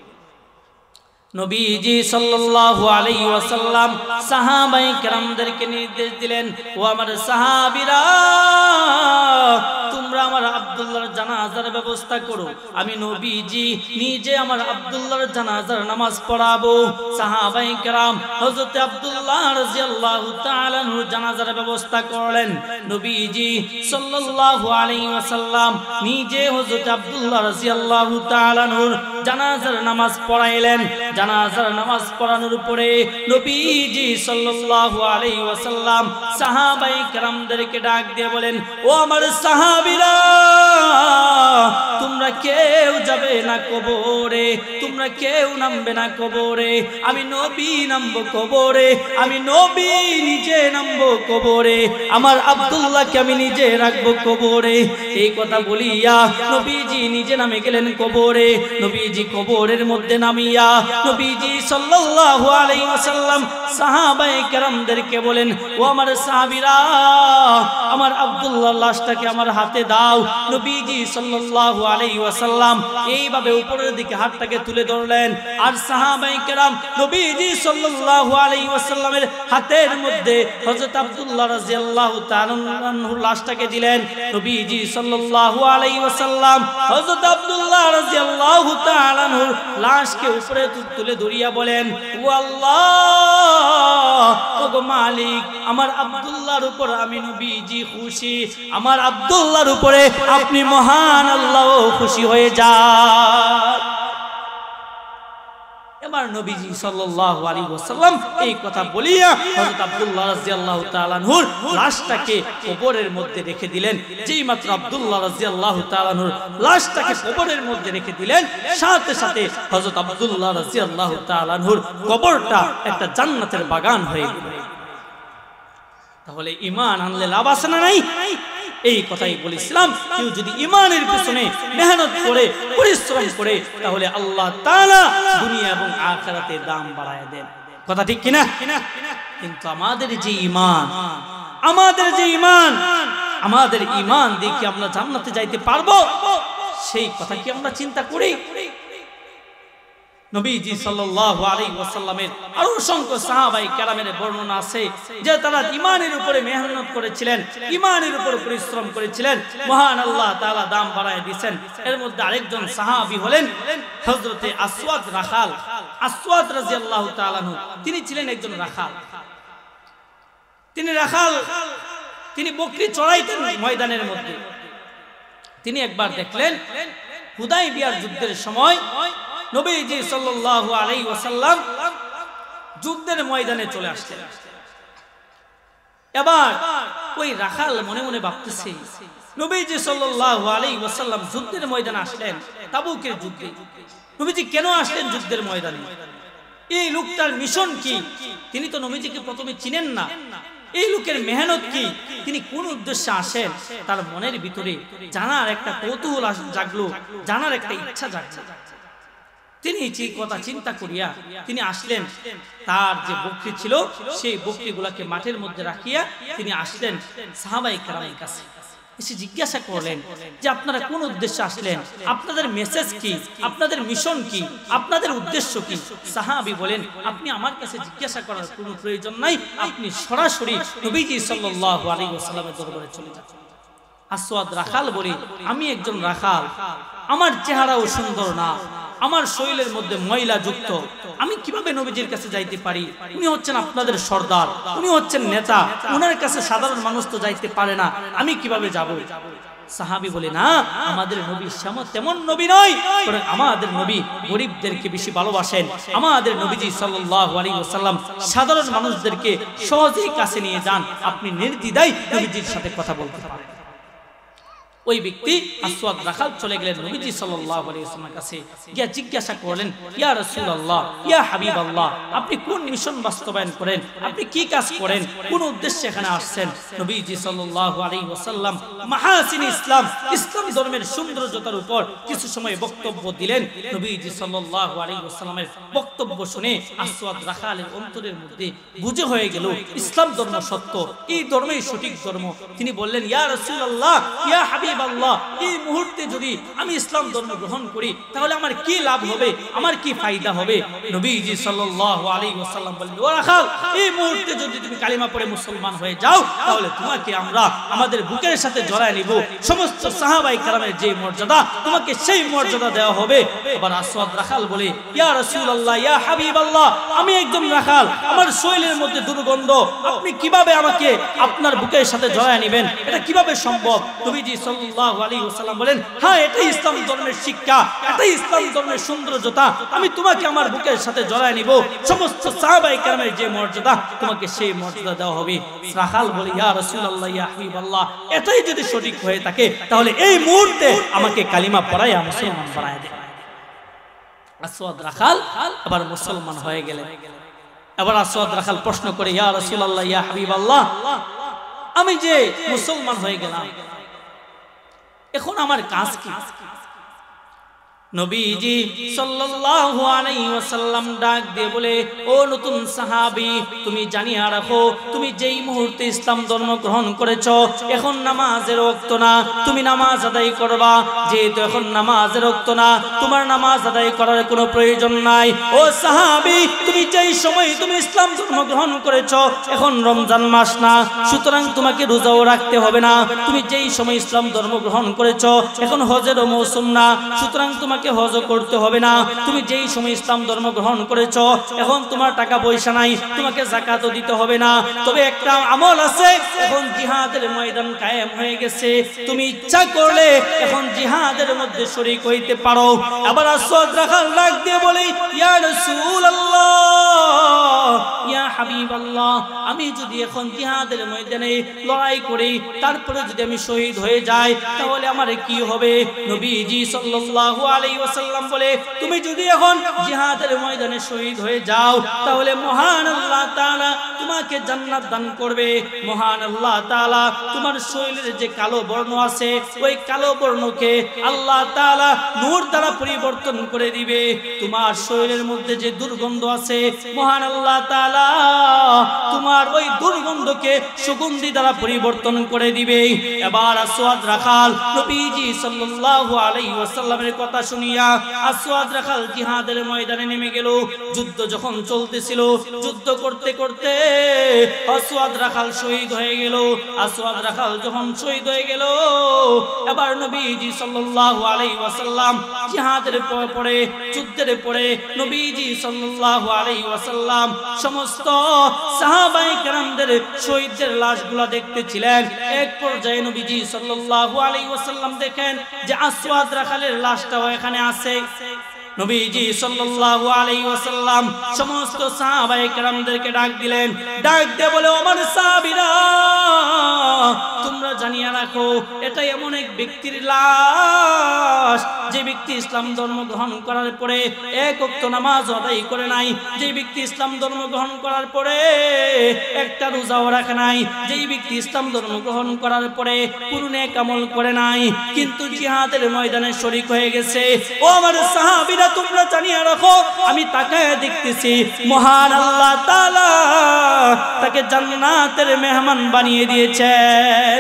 নবীজি সাল্লাল্লাহু আলাইহি ওয়াসাল্লাম সাহাবায়ে কেরামদেরকে নির্দেশ দিলেন, ও আমার সাহাবীরা, তোমরা আমার আব্দুল্লাহর জানাজার ব্যবস্থা করো। আমি নবীজি নিজে আমার আব্দুল্লাহর জানাজার নামাজ পড়াবো। সাহাবায়ে কেরাম হযরত আব্দুল্লাহ রাদিয়াল্লাহু তাআলা আনহু জানাজার ব্যবস্থা করলেন। নবীজি সাল্লাল্লাহু আলাইহি ওয়াসাল্লাম নিজে হযরত আব্দুল্লাহ রাদিয়াল্লাহু তাআলা আনহুর জানাজার নামাজ পড়াইলেন। জানাজার নামাজ পড়ানোর পরে নবীজি সাল্লাল্লাহু আলাইহি ওয়াসাল্লাম সাহাবায়ে কেরামদেরকে ডাক দিয়ে বলেন, ও আমার সাহাবীরা, তোমরা কেউ যাবে না কবরে, তোমরা কেউ নামবে না কবরে, আমি নবী নামবো কবরে, আমি নবী নিজে নামবো কবরে, আমার আব্দুল্লাহকে আমি নিজে রাখবো কবরে। এই কথা বলিয়া নবীজি নিজে নামে গেলেন কবরে। নবীজি কবরের মধ্যে নামিয়া নবীজি সাল্লাল্লাহু আলাইহি ওয়াসাল্লাম সাহাবায়ে কেরামদেরকে বলেন, ও আমার সাহাবীরা, আমার আব্দুল্লাহর লাশটাকে আমার হাতে দাও। নবীজি সাল্লাল্লাহু আলাইহি ওয়াসাল্লাম এইভাবে উপরের দিকে হাতটাকে তুলে ধরলেন, আর সাহাবায়ে কেরাম নবীজি সাল্লাল্লাহু আলাইহি ওয়াসাল্লামের হাতের মধ্যে হযরত আব্দুল্লাহ রাদিয়াল্লাহু তাআলা আনহুর লাশটাকে দিলেন। নবীজি সাল্লাল্লাহু আলাইহি ওয়াসাল্লাম হযরত আব্দুল্লাহ রাদিয়াল্লাহু তাআলা আনহুর লাশকে উপরে তুলে ধরিয়া বলেন, ও আল্লাহ, ওগো মালিক, আমার আব্দুল্লাহর উপর আমি নবীজি খুশি, আমার আব্দুল্লাহর উপরে আপনি মহান আল্লাহ খুশি হয়ে যান। এবার নবীজি সাল্লাল্লাহু আলাইহি ওয়াসাল্লাম এই কথা বলিয়া হযরত আব্দুল্লাহ রাদিয়াল্লাহু তাআলা আনহুর লাশটাকে কবরের মধ্যে রেখে দিলেন। যেই মাত্র আব্দুল্লাহ রাদিয়াল্লাহু তাআলা আনহুর লাশটাকে কবরের মধ্যে রেখে দিলেন, সাথে সাথে হযরত আব্দুল্লাহ রাদিয়াল্লাহু তাআলা আনহুর কবরটা একটা জান্নাতের বাগান হয়ে গেল। তাহলে ঈমান আনলে লাভ আছে না নাই? এই কথাই বলেছিলাম, কেউ যদি ঈমানের পিছনে মেহনত করে, পরিশ্রম করে, তাহলে আল্লাহ তাআলা দুনিয়া এবং আখিরাতে দাম বাড়ায় দেন। কথা ঠিক কিনা? কিন্তু আমাদের যে ঈমান, আমাদের ঈমান দিয়ে কি আমরা জান্নাতে যাইতে পারবো? সেই কথা কি আমরা চিন্তা করি? নবীজি সাল্লাল্লাহু আলাইহি ওয়াসাল্লামের আরো অসংখ্য সাহাবায়ে কেরামের বর্ণনা আছে যে তারা ঈমানের উপরে মেহনত করেছিলেন, ঈমানের উপরে পরিশ্রম করেছিলেন, মহান আল্লাহ তাআলা দাম বাড়ায় দিয়েছেন। এর মধ্যে আরেকজন সাহাবী হলেন হযরতে আসওয়াদ রাখাল। আসওয়াদ রাদিয়াল্লাহু তাআলা আনহু তিনি ছিলেন একজন রাখাল। তিনি বকরি চড়াইতেন ময়দানের মধ্যে। তিনি একবার দেখলেন হুদায়বিয়ার যুদ্ধের সময় নবীজি সাল্লাল্লাহু আলাইহি ওয়াসাল্লাম যুদ্ধের ময়দানে চলে আসলেন। এবার ওই রাখাল মনে মনে ভাবতেছে, নবীজি সাল্লাল্লাহু আলাইহি ওয়াসাল্লাম যুদ্ধের ময়দানে আসলেন, তাবুকের যুদ্ধে। নবীজি কেন আসলেন যুদ্ধের ময়দানে? এই লোকটার মিশন কি? তিনি তো নবীজিকে প্রথমে চিনেন না। এই লোকের মেহনত কি? তিনি কোন উদ্দেশ্যে আসেন? তার মনের ভিতরে জানার একটা কৌতূহল জাগলো, জানার একটা ইচ্ছা জাগলো। তিনি এই কথা চিন্তা করিয়া তিনি আসলেন। তার যে বকরি ছিল সেই বকরিগুলোকে মাঠের মধ্যে রাখিয়া তিনি আসলেন সাহাবায়ে কেরামের কাছে। এসে জিজ্ঞাসা করলেন যে আপনারা কোন উদ্দেশ্যে আসলেন, আপনাদের মেসেজ কি, আপনাদের মিশন কি, আপনাদের উদ্দেশ্য কি? সাহাবী বলেন, আপনি আমার কাছে জিজ্ঞাসা করার কোনো প্রয়োজন নাই, আপনি সরাসরি নবীজি সাল্লাল্লাহু আলাইহি ওয়াসাল্লামের দরবারে চলে যান। আসওয়াদ রাখাল বলে, আমি একজন রাখাল, আমার চেহারাও সুন্দর না, আমার শরীরের মধ্যে ময়লা যুক্ত, আমি কিভাবে নবীজির কাছে যাইতে পারি? উনি হচ্ছেন আপনাদের সর্দার, উনি হচ্ছেন নেতা, উনার কাছে সাধারণ মানুষ তো যাইতে পারে না, আমি কিভাবে যাব? সাহাবী বলে, না, আমাদের নবী তেমন নবী নয়, বরং আমাদের নবী গরিবদেরকে বেশি ভালোবাসেন। আমাদের নবীজি সাল্লাল্লাহু আলাইহি ওয়াসাল্লাম সাধারণ মানুষদেরকে সহজেই কাছে নিয়ে যান, আপনি নির্দ্বিধায় নবীজির সাথে কথা বলতে পারেন। ওই ব্যক্তি আসওয়াদ রাখাল চলে গেলেন নবীজি সাল্লাল্লাহু আলাইহি ওয়াসাল্লামের কাছে, গিয়ে জিজ্ঞাসা করলেন, ইয়া রাসূলুল্লাহ, ইয়া হাবিবাল্লাহ, আপনি কোন মিশন বাস্তবায়ন করেন, আপনি কি কাজ করেন, কোন উদ্দেশ্যে এখানে আসছেন? নবীজি সাল্লাল্লাহু আলাইহি ওয়াসাল্লাম মাহাসিন ইসলাম, ইসলাম ধর্মের সৌন্দর্যতার উপর কিছু সময় বক্তব্য দিলেন। নবীজি সাল্লাল্লাহু আলাইহি ওয়াসাল্লামের বক্তব্য শুনে আসওয়াদ রাখালের অন্তরের মধ্যে বুঝে হয়ে গেল ইসলাম ধর্ম সত্য, এই ধর্মই সঠিক ধর্ম। তিনি বললেন, ইয়া রাসূলুল্লাহ, ইয়া হাবিব আল্লাহ, এই মুহূর্তে যদি আমি ইসলাম ধর্ম গ্রহণ করি তাহলে আমার কি লাভ হবে, আমার কি ফায়দা হবে? নবীজি সাল্লাল্লাহু আলাইহি ওয়াসাল্লাম বললেন, ও রাখাল, এই মুহূর্তে যদি তুমি কালিমা পড়ে মুসলমান হয়ে যাও তাহলে তোমাকে আমরা আমাদের বুকের সাথে জড়ায় নিব, সমস্ত সাহাবায়ে কেরামের যে মর্যাদা তোমাকে সেই মর্যাদা দেওয়া হবে। আবার আসওয়াদ রাখাল বলে, ইয়া রাসূলুল্লাহ, ইয়া হাবিবাল্লাহ, আমি একজন রাখাল, আমার শরীরের মধ্যে দুর্গন্ধ, আপনি কিভাবে আমাকে আপনার বুকের সাথে জড়ায় নেবেন? এটা কিভাবে সম্ভব? নবীজি সাল্লাল্লাহু আলাইহি ওয়াসাল্লাম বলেন, হ্যাঁ, এটাই ইসলাম ধর্মের শিক্ষা, এটাই ইসলাম ধর্মের সৌন্দর্যতা, আমি তোমাকে আমার বুকের সাথে জড়ায় নিব, সমস্ত সাহাবায়ে কেরামের যে মর্যাদা তোমাকে সেই মর্যাদা দেওয়া হবে। রাখাল বলে, ইয়া রাসূলুল্লাহ, ইয়া হাবিবাল্লাহ, এটাই যদি সঠিক হয়ে থাকে তাহলে এই মুহূর্তে আমাকে কালিমা পড়াইয়া মুসলমান বানায় দেন। আসওয়াদ রাখাল আবার মুসলমান হয়ে গেলেন। এবার আসওয়াদ রাখাল প্রশ্ন করে, ইয়া রাসূলুল্লাহ, ইয়া হাবিবাল্লাহ, আমি যে মুসলমান হয়ে গেলাম, এখন আমার কাজ কি? নবীজি সাল্লাল্লাহু আলাইহি ওয়াসাল্লাম ডাক দিয়ে বলে, ও নতুন সাহাবী, তুমি জানিয়া রাখো, তুমি যেই মুহূর্তে ইসলাম ধর্ম গ্রহণ করেছো, এখন নামাজের ওয়াক্ত না, তুমি নামাজ আদায় করবা। যেহেতু এখন নামাজের ওয়াক্ত না, তোমার নামাজ আদায় করার কোনো প্রয়োজন নাই। ও সাহাবী, তুমি যেই সময় তুমি ইসলাম ধর্ম গ্রহণ করেছো, এখন রমজান মাস না, সুতরাং তোমাকে রোজাও রাখতে হবে না। তুমি যেই সময় ইসলাম ধর্ম গ্রহণ করেছো, এখন হজেরও মৌসুম না, সুতরাং তোমাকে হজ করতে হবে না। তুমি যেই সময় ইসলাম ধর্ম গ্রহণ করেছো, এখন তোমার টাকা পয়সা নাই, তোমাকে যাকাতও দিতে হবে না। তবে একটা আমল আছে, এখন জিহাদের ময়দান কায়েম হয়ে গেছে, তুমি ইচ্ছা করলে এখন জিহাদের মধ্যে শরীক হইতে পারো। আবার আসওয়াদ রাখাল ডাক দিয়ে বলে, ইয়া রাসূলুল্লাহ, ইয়া হাবিবাল্লাহ, আমি যদি এখন জিহাদের ময়দানে লড়াই করি, তারপরে যদি আমি শহীদ হয়ে যাই, তাহলে আমার কি হবে? নবীজি সাল্লাল্লাহু আলাইহি ওয়াসাল্লাম বলে, তুমি যদি এখন জিহাদের ময়দানে শহীদ হয়ে যাও, তাহলে মহান আল্লাহ তাআলা তোমাকে জান্নাত দান করবে। মহান আল্লাহ তাআলা তোমার শরীরের যে কালো বর্ণ আছে, ওই কালো বর্ণকে আল্লাহ তাআলা নূর দ্বারা পরিবর্তন করে দিবে। তোমার শরীরের মধ্যে যে দুর্গন্ধ আছে, মহান আল্লাহ তাআলা তোমার ওই দুর্গন্ধকে সুগন্ধি দ্বারা পরিবর্তন করে দিবে। এবার আসওয়াদ রাখাল নবীজি সাল্লাল্লাহু আলাইহি ওয়াসাল্লামের কথা শুনিয়া আসওয়াদ রাখাল জিহাদের ময়দানে নেমে গেল। যুদ্ধ যখন চলতেছিল, যুদ্ধ করতে করতে আসওয়াদ রাখাল শহীদ হয়ে গেল। আসওয়াদ রাখাল যখন শহীদ হয়ে গেল, এবার নবীজি সাল্লাল্লাহু আলাইহি ওয়াসাল্লাম জিহাদের পরে, যুদ্ধের পরে নবীজি সাল্লাল্লাহু আলাইহি ওয়াসাল্লাম সমস্ত সাহাবায়ে কেরামদের শহীদদের লাশগুলো দেখতেছিলেন। এক পর্যায়ে নবীজি সাল্লাল্লাহু আলাইহি ওয়াসাল্লাম দেখেন যে আসওয়াদ রাখালের লাশটাও এখানে আছে। নবীজি সাল্লাল্লাহু আলাইহি ওয়াসাল্লাম সমস্ত সাহাবায়ে কেরামদেরকে ডাক দিলেন, ডাক দিয়ে বলে, আমার সাহাবীরা, তোমরা জানিয়ে রাখো, এটা এমন এক ব্যক্তির লাশ, যে ব্যক্তি ইসলাম ধর্ম গ্রহণ করার পরে এক ওয়াক্ত নামাজ আদায় করে নাই, যে ব্যক্তি ইসলাম ধর্ম গ্রহণ করার পরে একটা রোজাও রাখে নাই, যেই ব্যক্তি ইসলাম ধর্ম গ্রহণ করার পরে কোনো নেক আমল করে নাই, কিন্তু জিহাদের ময়দানে শরীক হয়ে গেছে। ও আমার সাহাবীরা, তোমরা জানিয়ে রাখো, আমি তাকায় দেখতেছি মহান আল্লাহ তাআলা তাকে জান্নাতের মেহমান বানিয়ে দিয়েছেন।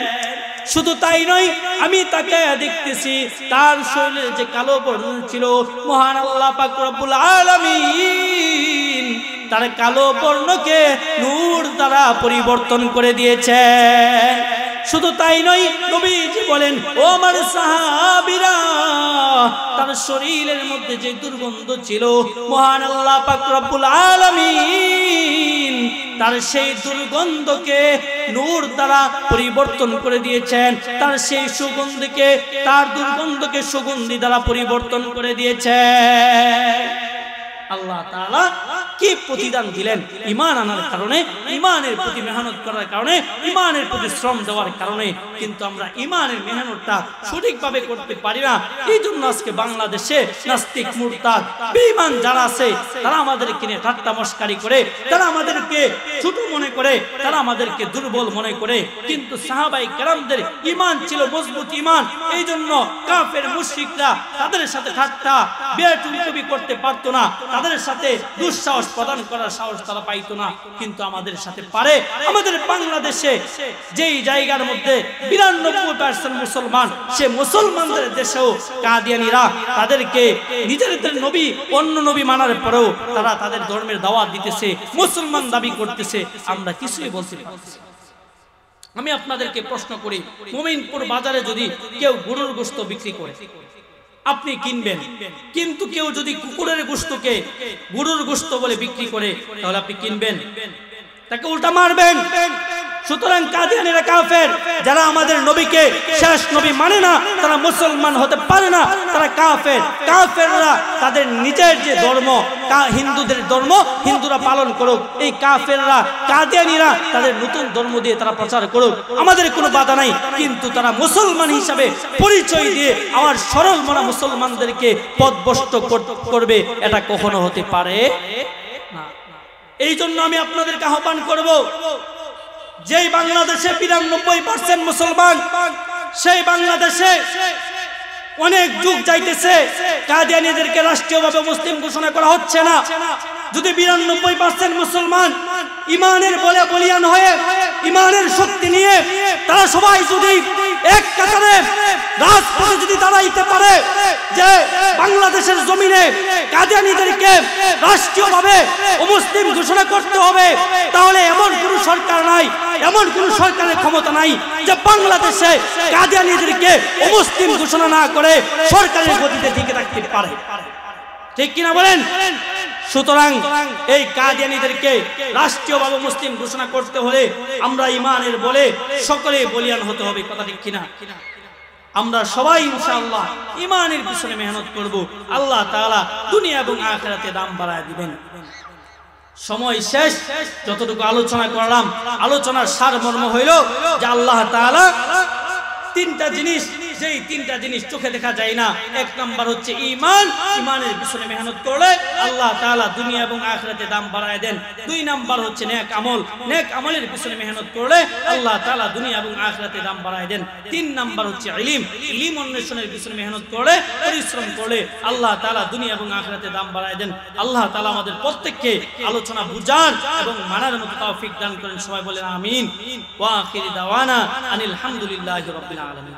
শুধু তাই নয়, আমি তাকে দেখতেছি তার শরীরে যে কালো বর্ণ ছিল, মহান আল্লাহ পাক রব্বুল আলামিন তার কালো বর্ণকে নূর দ্বারা পরিবর্তন করে দিয়েছেন। শুধু তাই নয়, নবীজি বলেন, ও আমার সাহাবীরা, তার শরীরের মধ্যে যে দুর্গন্ধ ছিল, মহান আল্লাহ পাক রব্বুল আলামিন তার সেই দুর্গন্ধকে নূর দ্বারা পরিবর্তন করে দিয়েছেন। তার সেই সুগন্ধিকে, তার দুর্গন্ধকে সুগন্ধি দ্বারা পরিবর্তন করে দিয়েছেন। আল্লাহ তাআলা কি প্রতিদান দিলেন? ঈমান আনার কারণে, ঈমানের প্রতি মেহনত করার কারণে, ঈমানের প্রতি শ্রম দেওয়ার কারণে। কিন্তু আমরা ঈমানের মেহনতটা সঠিকভাবে করতে পারি না। এই জন্য আজকে বাংলাদেশে নাস্তিক, মুরতাদ, বেঈমান যারা আছে, তারা আমাদেরকে নিয়ে ঠাট্টা মশকারি করে, তারা আমাদেরকে ছোট মনে করে, তারা আমাদেরকে দুর্বল মনে করে। কিন্তু সাহাবায়ে কেরামদের ঈমান ছিল মজবুত ঈমান। এই জন্য কাফের মুশরিকরা তাদের সাথে ঠাট্টা বেয়াদবি করতে পারতো না, তাদের সাথে দুঃসাহস প্রদান করার সাহস তারা পাইতো না। কিন্তু আমাদের সাথে পারে। আমাদের বাংলাদেশে যেই জায়গার মধ্যে 92% মুসলমান, সে মুসলমানদের দেশেও কাদিয়ানীরা তাদেরকে নিজেদের নবী, অন্য নবী মানার পরেও তারা তাদের ধর্মের দাওয়াত দিতেছে, মুসলমান দাবি করতেছে। আমরা কিছুই বলতে পারছি। আমি আপনাদেরকে প্রশ্ন করি, মুমিনপুর বাজারে যদি কেউ গরুর গোশত বিক্রি করে, আপনি কিনবেন, কিন্তু কেউ যদি কুকুরের গোশতকে গরুর গোশত বলে বিক্রি করে, তাহলে আপনি কিনবেন? তাকে উল্টা মারবেন? সুতরাং কাদিয়ানীরা কাফের। যারা আমাদের নবীকে শেষ নবী মানে না তারা মুসলমান হতে পারে না, তারা কাফের। কাফেররা তাদের নিজের যে ধর্ম, হিন্দুদের ধর্ম হিন্দুরা পালন করুক, এই কাফেররা কাদিয়ানীরা তাদের নতুন ধর্ম দিয়ে তারা প্রচার করুক, আমাদের কোনো বাধা নাই। কিন্তু তারা মুসলমান হিসাবে পরিচয় দিয়ে আমার সরল মনা মুসলমানদেরকে পথভ্রষ্ট করবে, এটা কখনো হতে পারে না। এই জন্য আমি আপনাদেরকে আহ্বান করব, যেই বাংলাদেশে ৯২% মুসলমান, সেই বাংলাদেশে অনেক যুগ যাইতেছে কাদিয়ানীদেরকে রাষ্ট্রীয়ভাবে মুসলিম ঘোষণা করা হচ্ছে না। যদি ৯২% মুসলমান ইমানের বলে বলিয়ান হয়ে ইমানের শক্তি নিয়ে তারা সবাই যদি এক কাতারে রাজপথে যদি দাঁড়াইতে পারে যে বাংলাদেশের জমিনে কাদিয়ানীদেরকে রাষ্ট্রীয়ভাবে অমুসলিম ঘোষণা করতে হবে, তাহলে এমন কোন সরকার নাই, এমন কোন সরকারের ক্ষমতা নাই যে বাংলাদেশে কাদিয়ানীদেরকে অমুসলিম ঘোষণা না করে সরকারের গতিতে টিকে থাকতে পারে। ঠিক কিনা বলেন? সুতরাং এই কাদিয়ানীদেরকে রাষ্ট্রীয়ভাবে মুসলিম ঘোষণা করতে হলে আমরা ইমানের বলে সকলে বলিয়ান হতে হবে। কথা ঠিক কিনা? আমরা সবাই ইনশাআল্লাহ ইমানের পিছনে মেহনত করব, আল্লাহ তাআলা দুনিয়া এবং আখিরাতে দাম বাড়ায় দিবেন। সময় শেষ, যতটুকু আলোচনা করলাম আলোচনার সারমর্ম হইল যে আল্লাহ তাআলা তিনটা জিনিস, যেই তিনটা জিনিস চোখে দেখা যায় না। এক নাম্বার হচ্ছে ঈমান, ঈমানের পিছনে মেহনত করলে আল্লাহ তাআলা দুনিয়া এবং আখিরাতে দাম বাড়ায় দেন। দুই নাম্বার হচ্ছে নেক আমল, নেক আমলের পিছনে মেহনত করলে আল্লাহ তাআলা দুনিয়া এবং আখিরাতে দাম বাড়ায় দেন। তিন নাম্বার হচ্ছে ইলম, ইলম অন্বেষণের পিছনে মেহনত করলে, পরিশ্রম করলে আল্লাহ তাআলা দুনিয়া এবং আখিরাতে দাম বাড়ায় দেন। আল্লাহ তাআলা আমাদের প্রত্যেককে আলোচনা বুঝান এবং মানার মতো তৌফিক দান করেন। সবাই বলেন আমিন। ওয়া আখিরি দাওয়ানা আনিল হামদুলিল্লাহি রাব্বিল আলামিন।